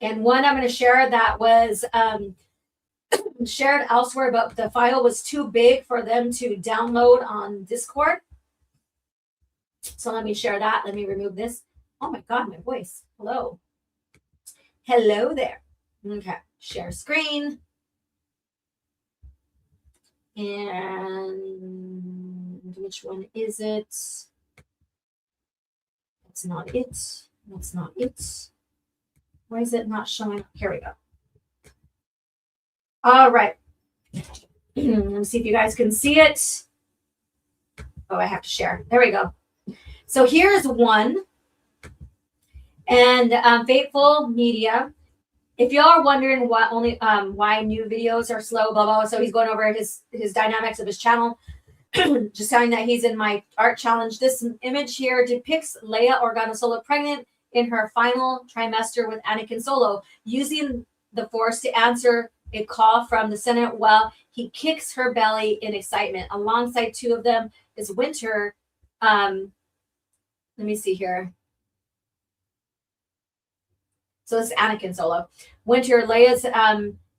And one I'm going to share that was shared elsewhere, but the file was too big for them to download on Discord. So let me share that. Let me remove this. Oh my God, my voice. Hello. Hello there. Okay, share screen. And which one is it? That's not it. That's not it. Why is it not showing? Here we go. All right. Let me see if you guys can see it. Oh, I have to share. There we go. So here's one. And Faithful Media. If y'all are wondering why new videos are slow, blah, blah, blah. So he's going over his dynamics of his channel. Just telling that he's in my art challenge. This image here depicts Leia Organa Solo pregnant in her final trimester with Anakin Solo, using the Force to answer a call from the Senate while he kicks her belly in excitement. Alongside 2 of them is Winter. Let me see here. So this is Anakin Solo. Winter, Leia's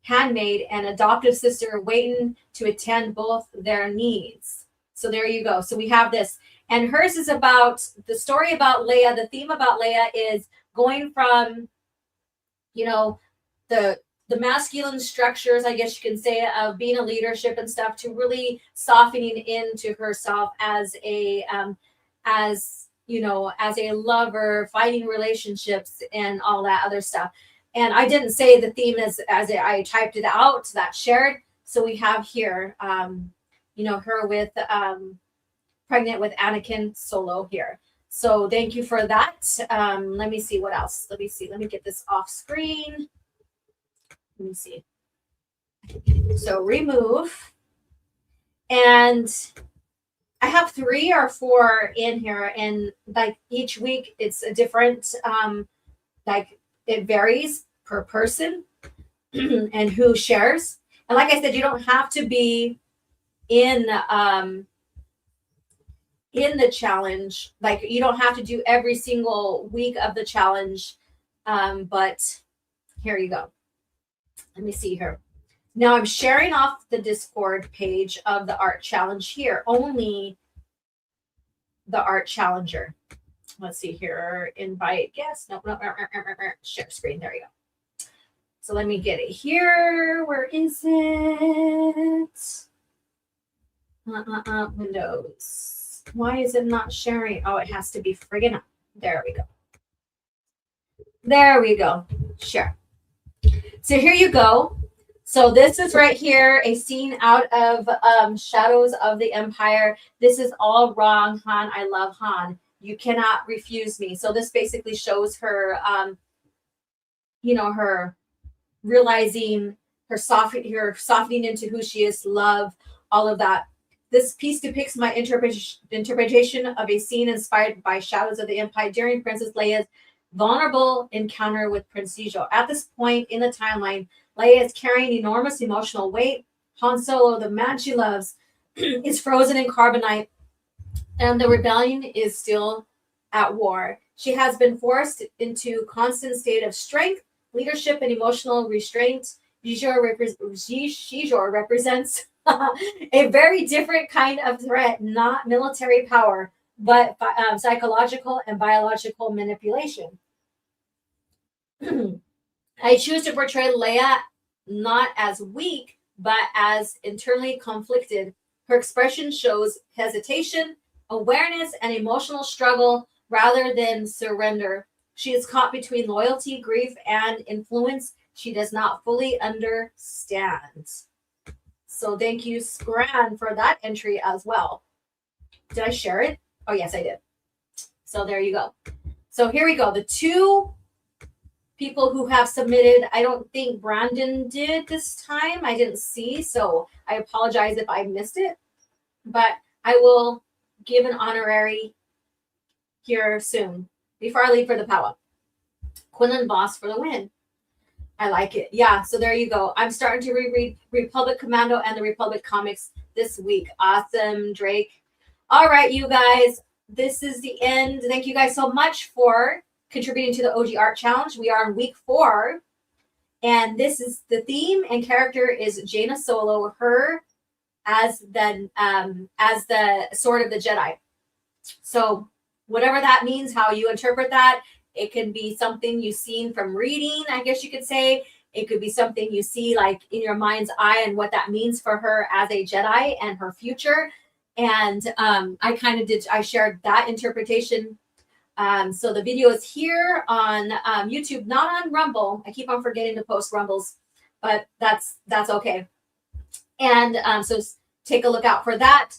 handmaid and adoptive sister, waiting to attend both their needs. So there you go. So we have this. And hers is about the story about Leia. The theme about Leia is going from, you know, the masculine structures, I guess you can say, of being a leadership and stuff, to really softening into herself as a you know, as a lover, fighting relationships and all that other stuff. And I didn't say the theme as I typed it out, that shared. So we have here, you know, her with pregnant with Anakin Solo here. So thank you for that. Let me see what else. Let me see. Let me get this off screen. Let me see. So remove. And I have 3 or 4 in here, and like each week it's a different, like it varies per person and who shares. And like I said, you don't have to be in the challenge. Like you don't have to do every single week of the challenge. But here you go. Let me see here. Now I'm sharing off the Discord page of the art challenge here. Only the art challenger. Let's see here. Invite guest. No. Share screen. There you go. So let me get it here. Where is it? Windows. Why is it not sharing? Oh, it has to be friggin' up. There we go. There we go. Share. So here you go. So this is right here, a scene out of Shadows of the Empire. This is all wrong, Han. I love Han. You cannot refuse me. So this basically shows her, her realizing her softening into who she is, love, all of that. This piece depicts my interpretation of a scene inspired by Shadows of the Empire during Princess Leia's vulnerable encounter with Prince Zuko. At this point in the timeline, Leia is carrying enormous emotional weight. Han Solo, the man she loves, is frozen in carbonite, and the rebellion is still at war. She has been forced into constant state of strength, leadership, and emotional restraint. Xizor represents a very different kind of threat, not military power, but psychological and biological manipulation. I choose to portray Leia not as weak, but as internally conflicted. Her expression shows hesitation, awareness, and emotional struggle rather than surrender. She is caught between loyalty, grief, and influence she does not fully understand. So thank you, Scran, for that entry as well. Did I share it? Oh, yes, I did. So there you go. So here we go. The two people who have submitted, I don't think Brandon did this time. I didn't see, so I apologize if I missed it. But I will give an honorary here soon, before I leave for the power. Quinlan Voss for the win. I like it. Yeah, so there you go. I'm starting to reread Republic Commando and the Republic comics this week. Awesome, Drake. All right, you guys, this is the end. Thank you guys so much for contributing to the OG Art Challenge. We are on week 4, and this is the theme and character is Jaina Solo, her as the Sword of the Jedi. So whatever that means, how you interpret that, it can be something you've seen from reading, I guess you could say. It could be something you see like in your mind's eye and what that means for her as a Jedi and her future. And I shared that interpretation. So the video is here on YouTube, not on Rumble. I keep on forgetting to post Rumbles, but that's okay. And so take a look out for that.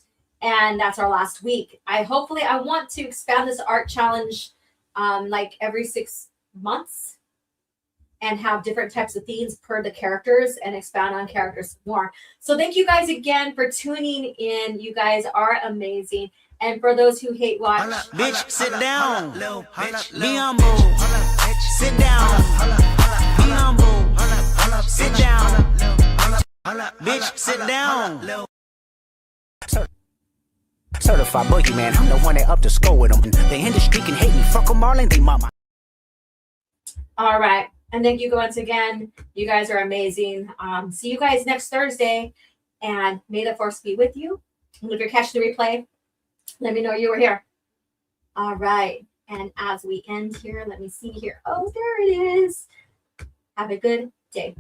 And that's our last week. I want to expand this art challenge like every 6 months and have different types of themes per the characters and expand on characters more. So thank you guys again for tuning in. You guys are amazing. And for those who hate watch, Bitch, sit down. Be humble. Sit down. Be humble. Sit down. Bitch, sit down. Certified boogeyman, I'm the one that up to score with them. The industry can hate me, fuck them all and they mama. All right. And thank you once again. You guys are amazing. See you guys next Thursday. And may the force be with you. And if you're catching the replay, let me know you were here. All right. And as we end here, let me see here. Oh, there it is. Have a good day.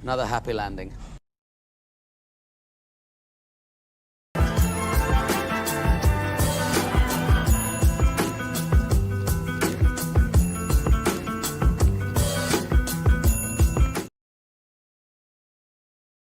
Another happy landing.